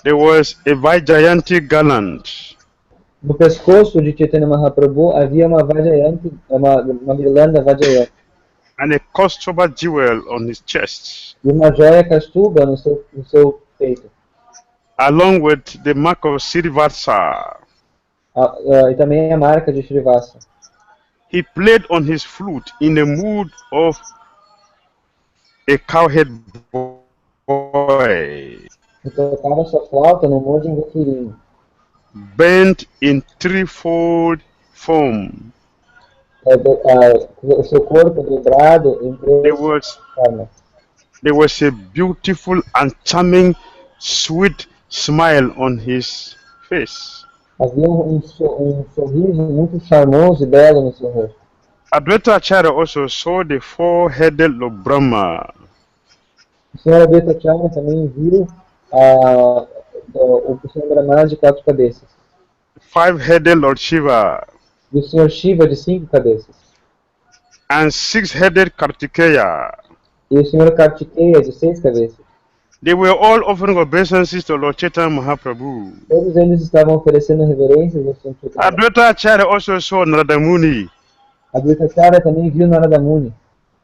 there was a Vaijayanti garland. No pescoço de Chaitanya Mahaprabhu havia uma Vajrayanti, uma guirlanda Vajrayanti, And a Kaustuba jewel on his chest, e uma joia castuba no seu peito, along with the mark of Srivasa. E também a marca de Srivasa. He played on his flute in the mood of a cowhead boy, Ele tocava sua flauta no modo de um vaqueirinho, bent in threefold form. O seu corpo dobrado em três formas. There was a beautiful and charming, sweet smile on his face. Havia um sorriso muito charmoso e belo no seu rosto. Advaita Acharya also saw the four-headed Lord Brahma. O Sr. Advaita Acharya também viu o Sr. Brahma de 4 cabeças. Five-headed Lord Shiva. E o Sr. Shiva de 5 cabeças. and six-headed Kartikeya. e o senhor Kartikeya de 6 cabeças. They were all offering obeisances to Lord Chaitanya Mahaprabhu. Todos eles estavam oferecendo reverências ao Senhor Chaitanya. Advaita Acharya also saw Narada Muni. Advaita Acharya também viu Narada Muni.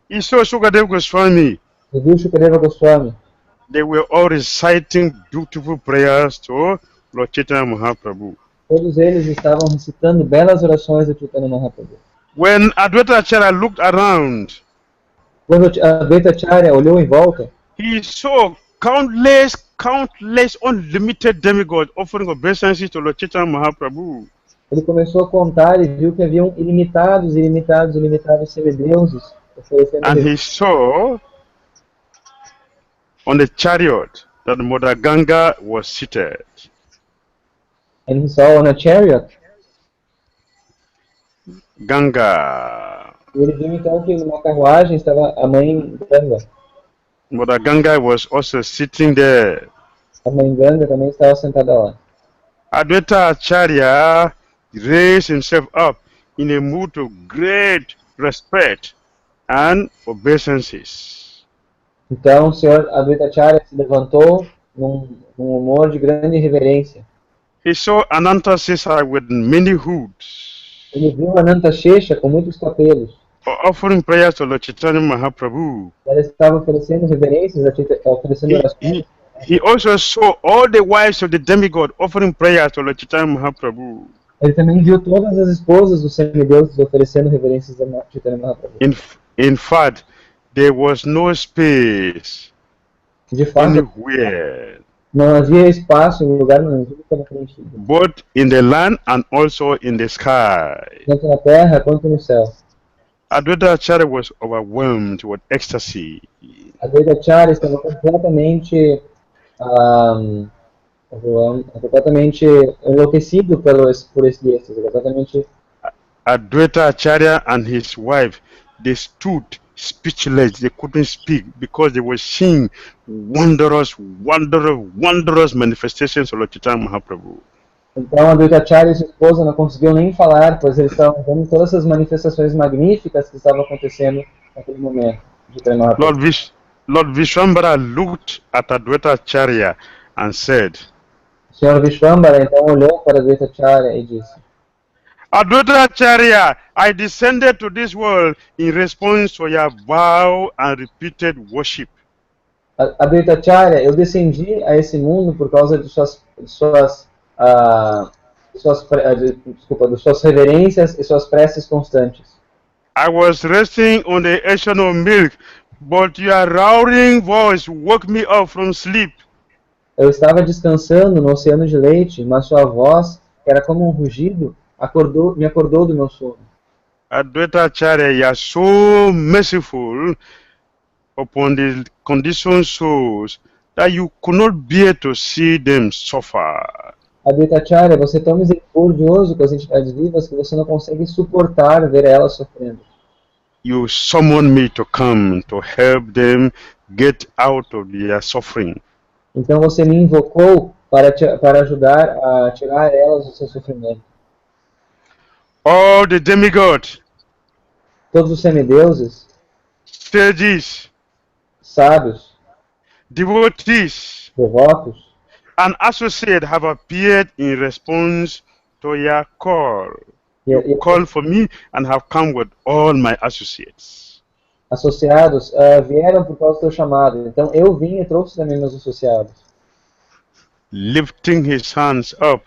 He saw Sukadeva Goswami. E viu Shukadeva Goswami. They were all reciting beautiful prayers to Lord Chaitanya Mahaprabhu. Todos eles estavam recitando belas orações a Chaitanya Mahaprabhu. When Advaita Acharya looked around, Quando Advaita Acharya olhou em volta, he saw countless unlimited demigods offering obeisances to Lord Chaitanya Mahaprabhu. ele começou a contar e viu que haviam ilimitados semideuses oferecendo And he reverências. saw on the chariot that Mother Ganga was seated. And he saw on a chariot. Ganga. E ele viu então que numa carruagem estava a mãe Ganga. Mother Ganga was also sitting there. A mãe Ganga também estava sentada lá. Advaita Acharya raised himself up in a mood of great respect and obeisances. Então o senhor Advaita Acharya se levantou num humor de grande reverência. He saw Ananta Sesa with many hoods, Ele viu Ananta Shesha com muitos capelos. offering prayers to Lord Chaitanya Mahaprabhu. Ela estava oferecendo reverências, oferecendo orações. He also saw all the wives of the demigod offering prayers to Lord Chaitanya Mahaprabhu. Ele também viu todas as esposas dos semideuses oferecendo reverências a Chaitanya Mahaprabhu. In fact, there was no space De fato, anywhere, não havia espaço em lugar nenhum, tudo estava preenchido. both in the land and also in the sky. Tanto na terra quanto no céu. Advaita Acharya was overwhelmed with ecstasy. Advaita Acharya estava completamente enlouquecido por esse êxtase, completamente. Advaita Acharya and his wife, they stood speechless. They couldn't speak because they were seeing wondrous manifestations of Lord Chaitanya Mahaprabhu. Então Advaita Acharya e sua esposa não conseguiam nem falar, pois eles estavam vendo todas essas manifestações magníficas que estavam acontecendo naquele momento. Lord Vishwambara looked at Advaita Acharya and said, O Senhor Vishwambara então olhou para Advaita Acharya e disse: Advaita Acharya, I descended to this world in response to your vow and repeated worship. Advaita Acharya, eu descendi a esse mundo por causa de suas reverências e suas preces constantes. I was resting on the ocean of milk, but your roaring voice woke me up from sleep. Eu estava descansando no oceano de leite, mas sua voz, que era como um rugido, me acordou do meu sono. Advaita Acharya, you are so merciful upon the conditioned souls that you could not bear to see them suffer. Advaita Acharya, você é tão misericordioso com as entidades vivas que você não consegue suportar ver elas sofrendo. You summoned me to come to help them get out of their suffering. Então você me invocou para ajudar a tirar elas do seu sofrimento. All the demigods, Todos os semideuses, sages, sábios, devotees, devotos, and associates have appeared in response to your call. You called for me and have come with all my associates. associados vieram por causa do teu chamado. Então eu vim e trouxe também meus associados. Lifting his hands up,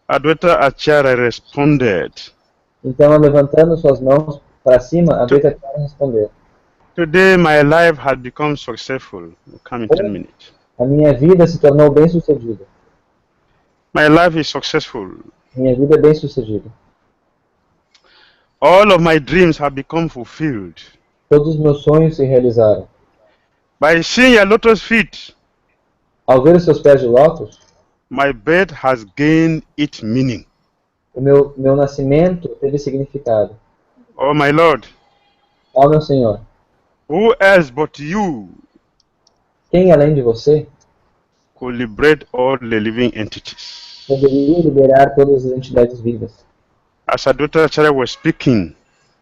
Advaita Acharya responded, Então, levantando suas mãos para cima, Advaita Acharya respondeu: Today my life has become successful. Come in 10 minutes. A minha vida se tornou bem-sucedida. My life is successful. Minha vida é bem-sucedida. All of my dreams have become fulfilled. Todos os meus sonhos se realizaram. By seeing your lotus feet, Ao ver os seus pés de lótus, my birth has gained its meaning. o meu nascimento teve significado. Oh my Lord, Ó meu Senhor, who else but you quem além de você could liberate all the living entities? poderia liberar todas as entidades vivas? As Advaita Acharya was speaking,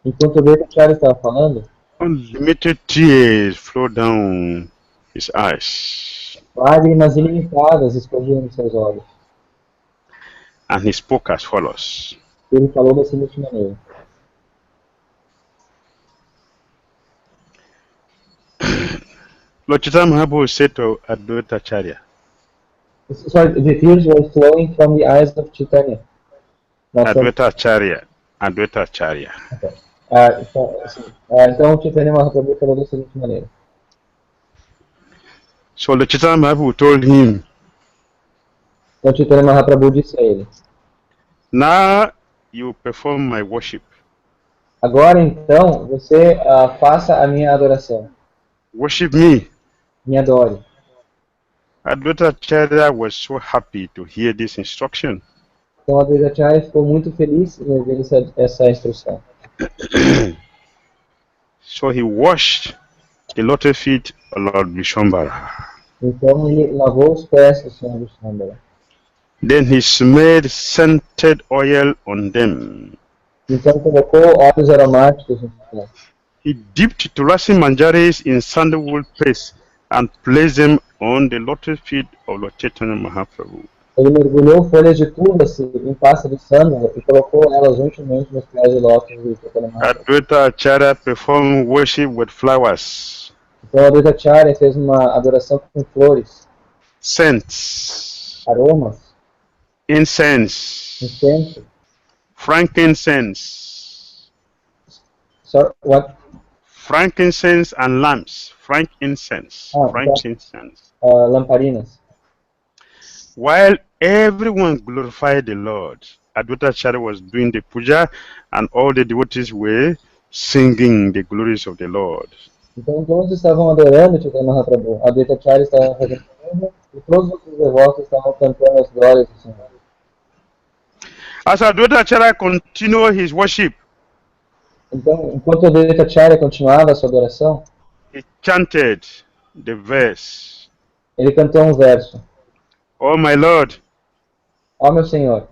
Enquanto o Advaita estava falando, unlimited tears flowed down his eyes, lágrimas ilimitadas escorriam em seus olhos. and he spoke as follows. Ele falou da seguinte maneira: Lord Chaitanya Mahaprabhu said to Advaita Acharya, Sorry, the tears were flowing from the eyes of Chaitanya. Not from... Advaita Acharya, Advaita Acharya. Okay. Então Chaitanya Mahaprabhu falou da seguinte maneira. So Lord Chaitanya Mahaprabhu told him, Então Chaitanya Mahaprabhu disse a ele: now you perform my worship. Agora então você faça a minha adoração. Worship me. Me adore. Advaita Acharya was so happy to hear this instruction. Então Advaita Acharya ficou muito feliz em ouvir essa instrução. So he washed the lotus feet of Lord Vishwambara. Então ele lavou os pés do Senhor Vishwambara. Then he smeared scented oil on them. Então colocou óleos aromáticos nos pés. He dipped tulasi manjaris in sandalwood paste and placed them on the lotus feet of Lord Chaitanya Mahaprabhu. Ele mergulhou folhas de tulasi em pasta de sândalo e colocou elas juntamente nos pés de lótus do Chaitanya Mahaprabhu. Advaita Acharya performed worship with flowers. Então Advaita Acharya fez uma adoração com flores, Scents, aromas, incense, incenso. frankincense. Sorry, what? Frankincense and lamps. Frankincense. Frankincense. Lamparinas. While everyone glorified the Lord, Advaita Acharya was doing the puja and all the devotees were singing the glories of the Lord. Então todos estavam adorando Chaitanya Mahaprabhu. Advaita Acharya estava fazendo puja e todos os devotos estavam cantando as glórias do Senhor. As Advaita Acharya continued his worship, então, enquanto Advaita Acharya continuava a sua adoração, he chanted the verse, ele cantou um verso: Oh my Lord, Ó meu Senhor,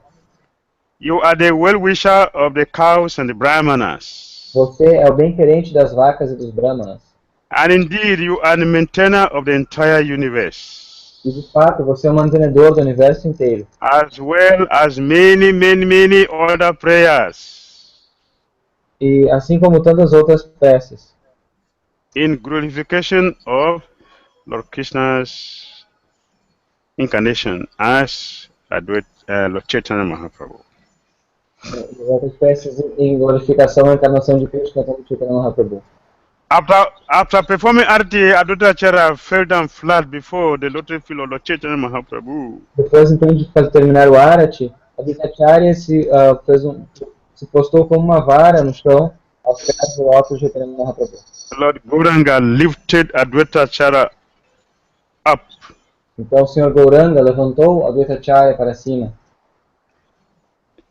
you are the well-wisher of the cows and the brahmanas. você é o bem-querente das vacas e dos brahmanas. And indeed, you are the maintainer of the entire universe. E de fato, você é o mantenedor do universo inteiro. As well as many other prayers. E assim como tantas outras peças. In glorification of Lord Krishna's incarnation as Lord Chaitanya Mahaprabhu. Outras peças em glorificação à encarnação de Krishna como Chaitanya Mahaprabhu. After performing arti, Advaita Acharya fell down flat before the lotus feet of Lord Chaitanya Mahaprabhu. Depois então de terminar o arati, Advaita Acharya se postou como uma vara no chão aos pés do lótus de Chaitanya Mahaprabhu. Lord Gauranga lifted Advaita Acharya up. Então o Senhor Gauranga levantou Advaita Acharya para cima.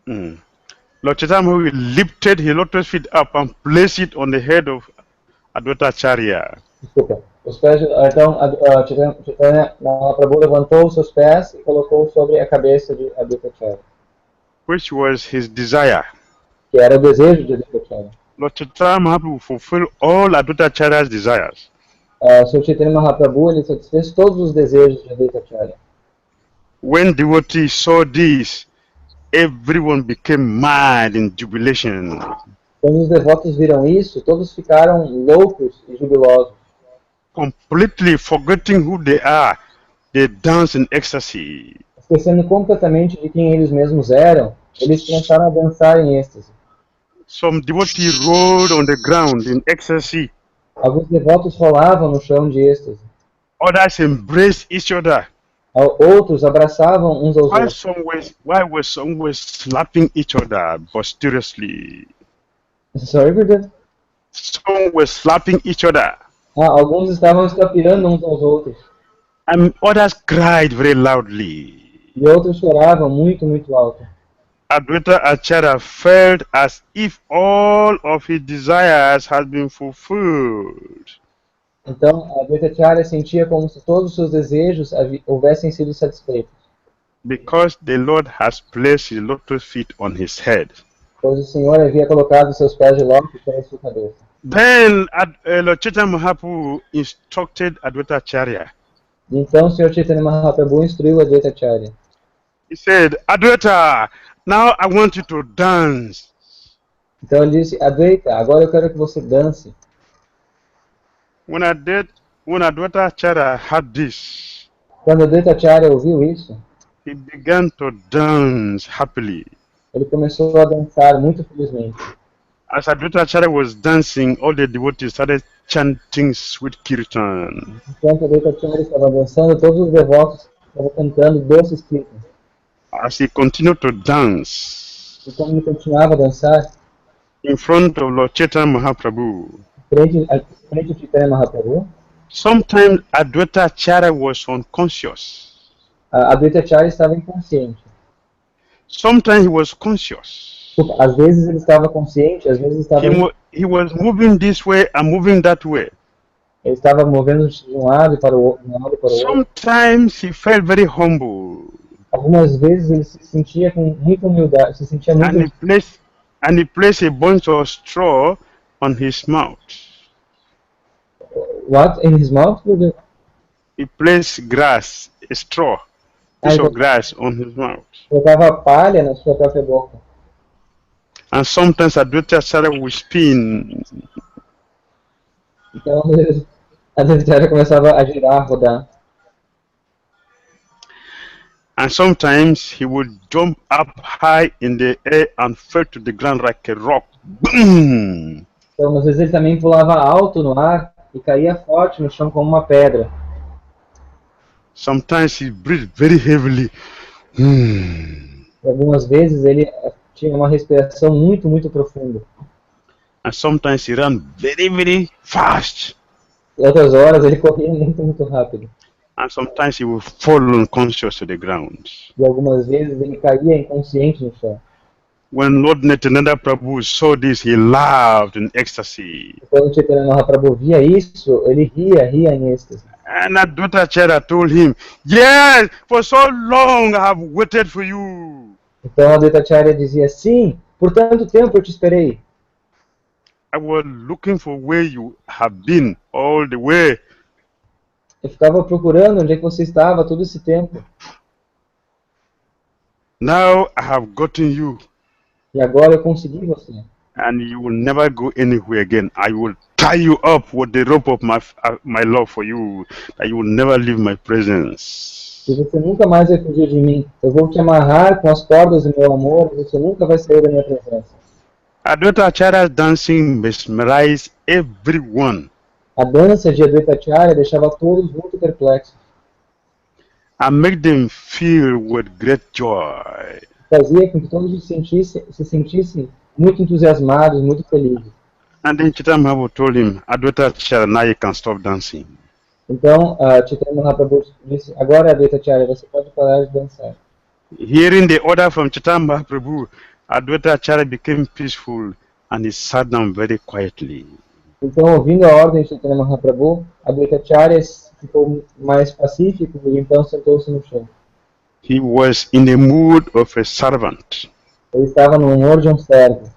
Lord Chaitanya Mahaprabhu lifted his lotus feet up and placed it on the head of Advaita Acharya. Desculpa. Os pés, então Chaitanya Mahaprabhu levantou os seus pés e colocou sobre a cabeça de Advaita Acharya. Which was his desire. Que era o desejo de Advaita Acharya. Lord Chaitanya Mahaprabhu fulfilled all Advaita Acharya's desires. Sr. Chaitanya Mahaprabhu ele satisfez todos os desejos de Advaita Acharya. When devotees saw this, everyone became mad in jubilation. Quando os devotos viram isso, todos ficaram loucos e jubilosos. Completely forgetting who they are, they danced in ecstasy. Esquecendo completamente de quem eles mesmos eram, eles começaram a dançar em êxtase. Some devotees rolled on the ground in ecstasy. Alguns devotos rolavam no chão de êxtase. Others embraced each other. Outros abraçavam uns aos outros. While some were slapping each other boisterously. Sorry, Bridget? Some were slapping each other. Alguns estavam estapeando uns aos outros. And others cried very loudly. E outros choravam muito, muito alto. Advaita Acharya felt as if all of his desires had been fulfilled. Então, Advaita Acharya sentia como se todos os seus desejos houvessem sido satisfeitos. Because the Lord has placed his lotus feet on his head. pois o Senhor havia colocado seus pés de lótus sobre sua cabeça. Then Lord Chaitanya Mahaprabhu instructed Advaita Acharya. E então o Senhor Chaitanya Mahaprabhu instruiu a Advaita Acharya. He said, Advaita, now I want you to dance. Então ele disse, Advaita, agora eu quero que você dance. When Advaita Acharya heard this, Quando a Advaita Acharya ouviu isso, he began to dance happily. ele começou a dançar muito felizmente. As Advaita Acharya was dancing, all the devotees started chanting sweet kirtan. Enquanto a Advaita Acharya estava dançando, todos os devotos estavam cantando doces kirtan. As he continued to dance E quando ele continuava a dançar, in front of Lord Chaitanya Mahaprabhu, frente a Chaitanya Mahaprabhu, sometimes Advaita Acharya was unconscious. a Advaita Acharya estava inconsciente. Sometimes he was conscious. Às vezes ele estava consciente, às vezes estava... He was moving this way and moving that way. Ele estava movendo-se de um lado para o outro, Sometimes he felt very humble. Algumas vezes ele se sentia com muita humildade, se sentia muito... And he placed a bunch of straw on his mouth. What? In his mouth? He placed grass, a straw, piece of grass on his mouth. Colocava palha na sua própria boca. And sometimes Advaita Acharya would spin. Então a Advaita Acharya começava a girar, rodar. And sometimes he would jump up high in the air and fell to the ground like a rock. Boom! Então, às vezes ele também pulava alto no ar e caía forte no chão como uma pedra. Sometimes he breathed very heavily. Algumas vezes ele tinha uma respiração muito, muito profunda. And sometimes he ran very, very fast. E outras horas ele corria muito, muito rápido. And sometimes he would fall unconscious to the ground. E algumas vezes ele caía inconsciente no chão. When Lord Nityananda Prabhu saw this, he laughed in ecstasy. Quando Chaitanya Mahaprabhu via isso, ele ria em êxtase. And Advaita Acharya told him, yes, for so long I have waited for you. Então a Advaita Acharya dizia, sim, por tanto tempo eu te esperei. I was looking for where you have been all the way. Eu ficava procurando onde é que você estava todo esse tempo. Now I have gotten you. E agora eu consegui você. And you will never go anywhere again. I will tie you up with the rope of my love for you, that you will never leave my presence. E você nunca mais vai fugir de mim. Eu vou te amarrar com as cordas do meu amor, e você nunca vai sair da minha presença. Advaita Acharya's dancing mesmerized everyone. A dança de Advaita Acharya deixava todos muito perplexos. And make them feel with great joy. Fazia com que todos se sentissem muito entusiasmados, muito felizes. And then Chaitanya Mahaprabhu told him, Advaita Acharya, now you can stop dancing. Então, Chaitanya Mahaprabhu disse, agora Advaita Acharya, você pode parar de dançar. Hearing the order from Chaitanya Mahaprabhu, Advaita Acharya became peaceful and he sat down very quietly. Então, ouvindo a ordem de Chaitanya Mahaprabhu, Advaita Acharya ficou mais pacífico e então sentou-se no chão. He was in the mood of a servant. Ele estava no humor de um servo.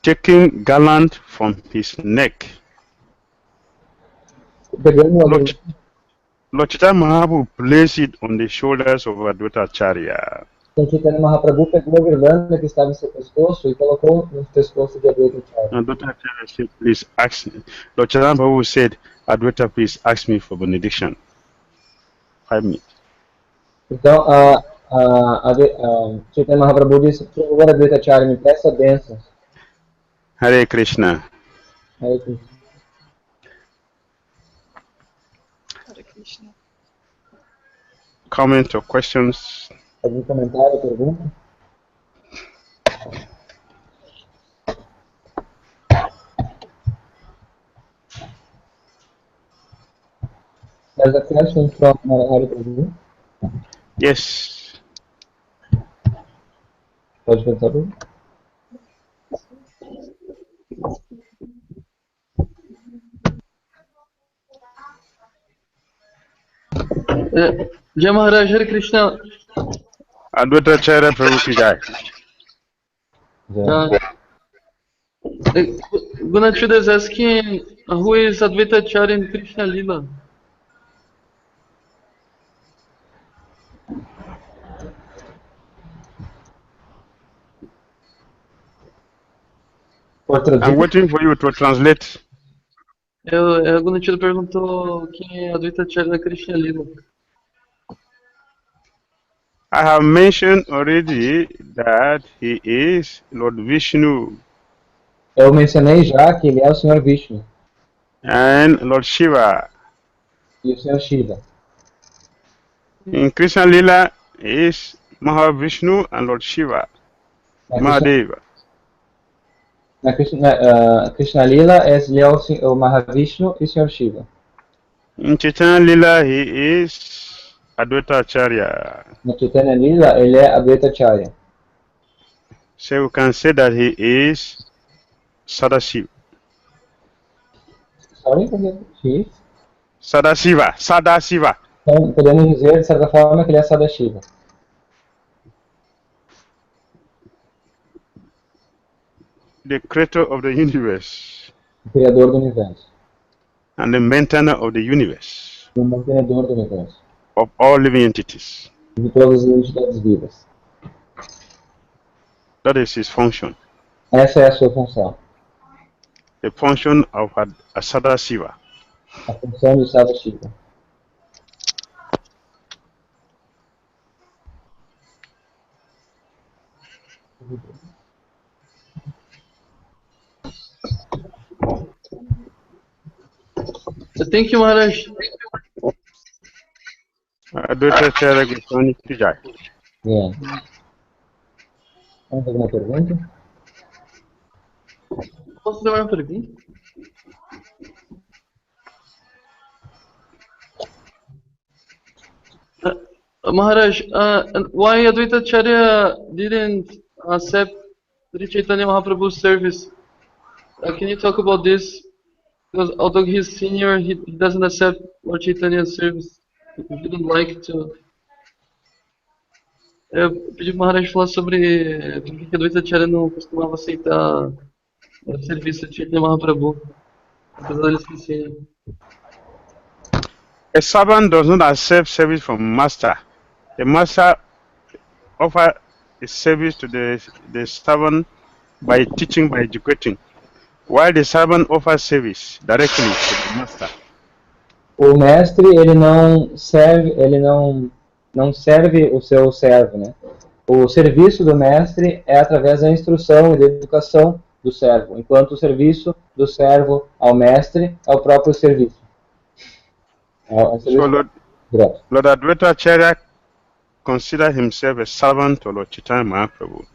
Taking garland from his neck. Lord Chaitanya Mahaprabhu placed it on the shoulders of Advaita Acharya. Então, Chaitanya Mahaprabhu pegou a guirlanda que estava em seu pescoço e colocou no pescoço de Advaita Acharya. Advaita Acharya said, please ask me. Lord Chaitanya Mahaprabhu said, Advaita, please ask me for benediction. 5 minutes. Então, Chaitanya Mahaprabhu disse, por favor, Advaita Acharya, me peça bênçãos. Hare Krishna. Hare Krishna. Hare Krishna. Comment or questions? Algum comentário, pergunta? There's a question from Hare Krishna. Yes. Pode perguntar, Bruno? Jai Maharaj, Hare Krishna. Advaita Acharya Prabhu ki jai. Gunachuda is asking, who is Advaita Acharya in Krishna Lila? I'm waiting for you to translate. Gunachuda perguntou quem é Advaita Acharya na Krishna Lila. I have mentioned already that he is Lord Vishnu. Eu mencionei já que ele é o Senhor Vishnu. And Lord Shiva. E o Senhor Shiva. In Krishna Lila is Mahavishnu and Lord Shiva. Mahadeva. Na Krishna Lila, ele é o Mahavishnu e o Senhor Shiva. In Chaitanya Lila, he is Advaita Acharya. Na Chaitanya Lila, ele é Advaita Acharya. So we can say that he is Sadashiva. Sorry, he? Sadashiva. Sadashiva. Então, podemos dizer, de certa forma, que ele é Sadashiva. The creator of the universe. O Criador do Universo. And the maintainer of the universe. O mantenedor do Universo. Of all living entities. De todas as entidades vivas. That is his function. Essa é a sua função. The function of a Sadashiva. A função de Sadashiva. Thank you, Maharaj. Advaita Acharya Goswami ki jai. Vamos fazer uma pergunta? Posso fazer uma pergunta? Maharaj, why Advaita Acharya didn't accept Sri Chaitanya Mahaprabhu's service? Can you talk about this? Because although he's senior, he doesn't accept Lord Chaitanya's service. He didn't like to. Eu pedi para o Maharaj falar sobre por que Advaita Acharya não costumava aceitar o serviço de Chaitanya Mahaprabhu, apesar dele ser senior. A servant does not accept service from master. The master offers a service to the servant by teaching, by educating, while the servant offers service directly to the master. O mestre, ele não serve o seu servo, né? O serviço do mestre é através da instrução e da educação do servo, enquanto o serviço do servo ao mestre é o próprio serviço. So Lord Advaita Acharya consider himself a servant to Lord Chaitanya Mahaprabhu.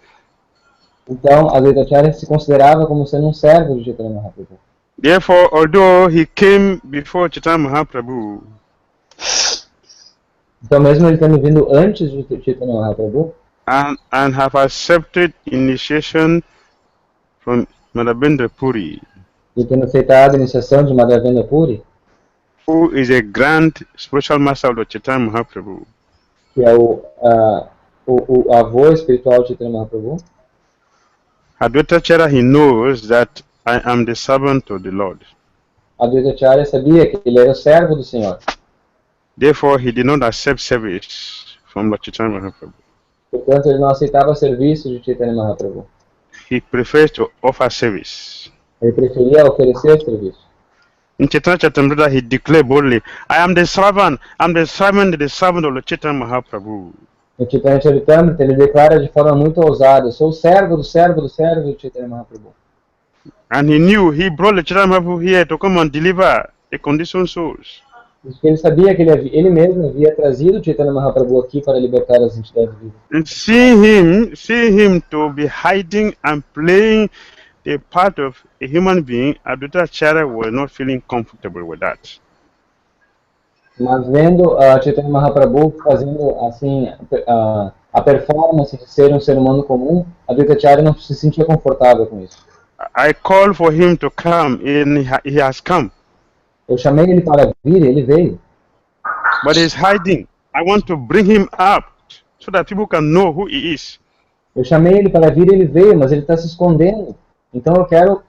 Então, Advaita Acharya se considerava como sendo um servo de Chaitanya Mahaprabhu. Therefore, although he came before Chaitanya Mahaprabhu, então, mesmo ele tendo vindo antes de Chaitanya Mahaprabhu, and have accepted initiation from Madhavendra Puri, e tendo aceitado a iniciação de Madhavendra Puri, who is a grand spiritual master of the Chaitanya Mahaprabhu, que é o avô espiritual de Chaitanya Mahaprabhu, Advaita Acharya, he knows that I am the servant of the Lord. Advaita Acharya sabia que ele era o servo do Senhor. Therefore, he did not accept service from Lord Chaitanya Mahaprabhu. Portanto, ele não aceitava serviço de Chaitanya Mahaprabhu. He prefers to offer service. Ele preferia oferecer serviço. In Chaitanya Charitamrita, he declared boldly, I am the servant of Lord Chaitanya Mahaprabhu. No Chaitanya Charitamrita, ele declara de forma muito ousada, eu sou o servo do servo do servo de Chaitanya Mahaprabhu. And he knew he brought the Chaitanya Mahaprabhu here to come and deliver the conditioned souls. Porque ele sabia que ele mesmo havia trazido Chaitanya Mahaprabhu aqui para libertar as entidades vivas. And see him to be hiding and playing the part of a human being, Advaita Acharya was not feeling comfortable with that. Mas vendo Chaitanya Mahaprabhu fazendo assim a performance de ser um ser humano comum, Advaita Acharya não se sentia confortável com isso. I called for him to come, and he has come. Eu chamei ele para vir, ele veio. But he's hiding. I want to bring him up. so that people can know who he is. Eu chamei ele para vir, ele veio, mas ele está se escondendo. Então eu quero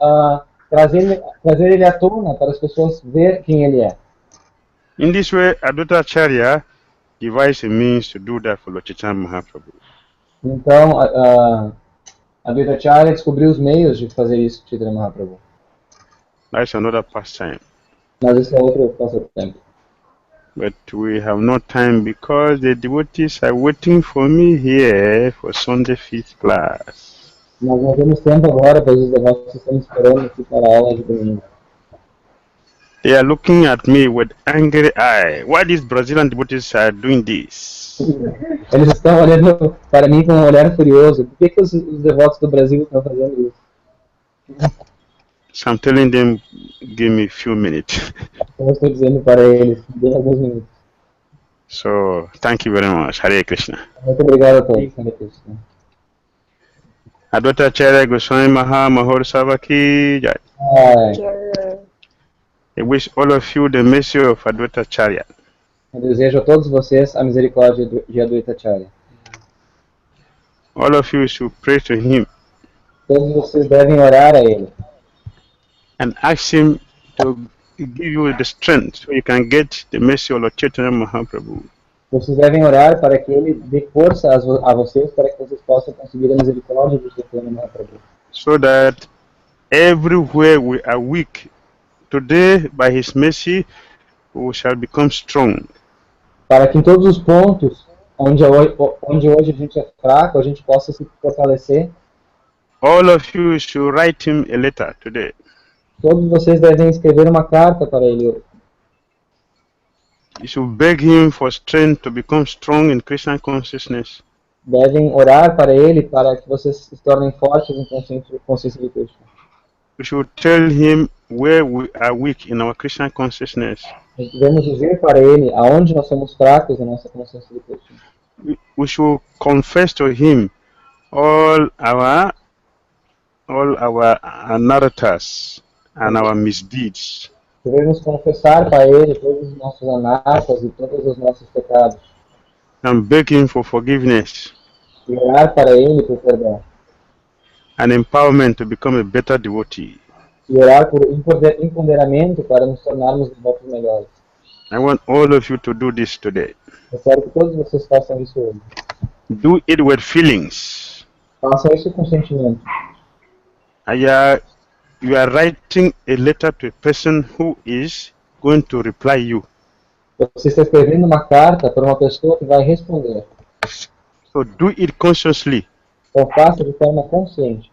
trazer ele à tona para as pessoas ver quem ele é. In this way, Advaita Acarya devised a means to do that for Lord Chaitanya Mahaprabhu. Então a Advaita Acharya descobriu os meios de fazer isso com Chaitanya Mahaprabhu. That's another pastime. Mas isso é outro passatempo. But we have no time because the devotees are waiting for me here for Sunday 5th class. Nós não temos tempo agora, pois os devotos estão esperando aqui para a aula de domingo. They are looking at me with angry eye. Why these Brazilian devotees are doing this? Eles estão olhando para mim com um olhar furioso. Por que os devotos do Brasil estão fazendo isso? So I'm telling them, give me a few minutes. Então eu estou dizendo para eles, dê alguns minutos. So thank you very much. Hare Krishna. Muito obrigado a todos. Hare Krishna. Advaita Acharya Goswami Maha Mahor Savaki Jai. I wish all of you the mercy of Advaita Acharya. Eu desejo a todos vocês a misericórdia de Advaita Acharya. All of you should pray to him Todos vocês devem orar a ele. and ask him to give you the strength so you can get the mercy of Lord Chaitanya Mahaprabhu. Vocês devem orar para que ele dê força a vocês para que vocês possam conseguir a misericórdia de Chaitanya Mahaprabhu. So that everywhere we are weak, today by his mercy we shall become strong. Para que em todos os pontos onde hoje a gente é fraco, a gente possa se fortalecer. All of you should write him a letter today. Todos vocês devem escrever uma carta para ele. You should beg him for strength to become strong in Krishna consciousness. Devem orar para ele para que vocês se tornem fortes em consciência de Krishna. We should tell him where we are weak in our Krishna consciousness. Devemos dizer para ele aonde nós somos fracos na nossa consciência de Krishna. We should confess to him all our anarattas and our misdeeds. Devemos confessar para ele todos os nossos anatas e todos os nossos pecados. And beg him for forgiveness E orar para ele por perdão. and empowerment to become a better devotee. E orar por empoderamento para nos tornarmos devotos melhores. I want all of you to do this today. Eu quero que todos vocês façam isso hoje. Do it with feelings. Façam isso com sentimento. You are writing a letter to a person who is going to reply you. Você está escrevendo uma carta para uma pessoa que vai responder. So do it consciously Então faça de forma consciente.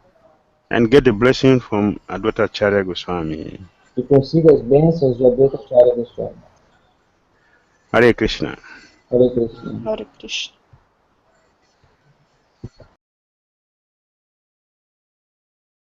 and get the blessing from Advaita Acharya Goswami. E consiga as bênçãos de Advaita Acharya Swami. Hare Krishna. Hare Krishna. Hare Krishna.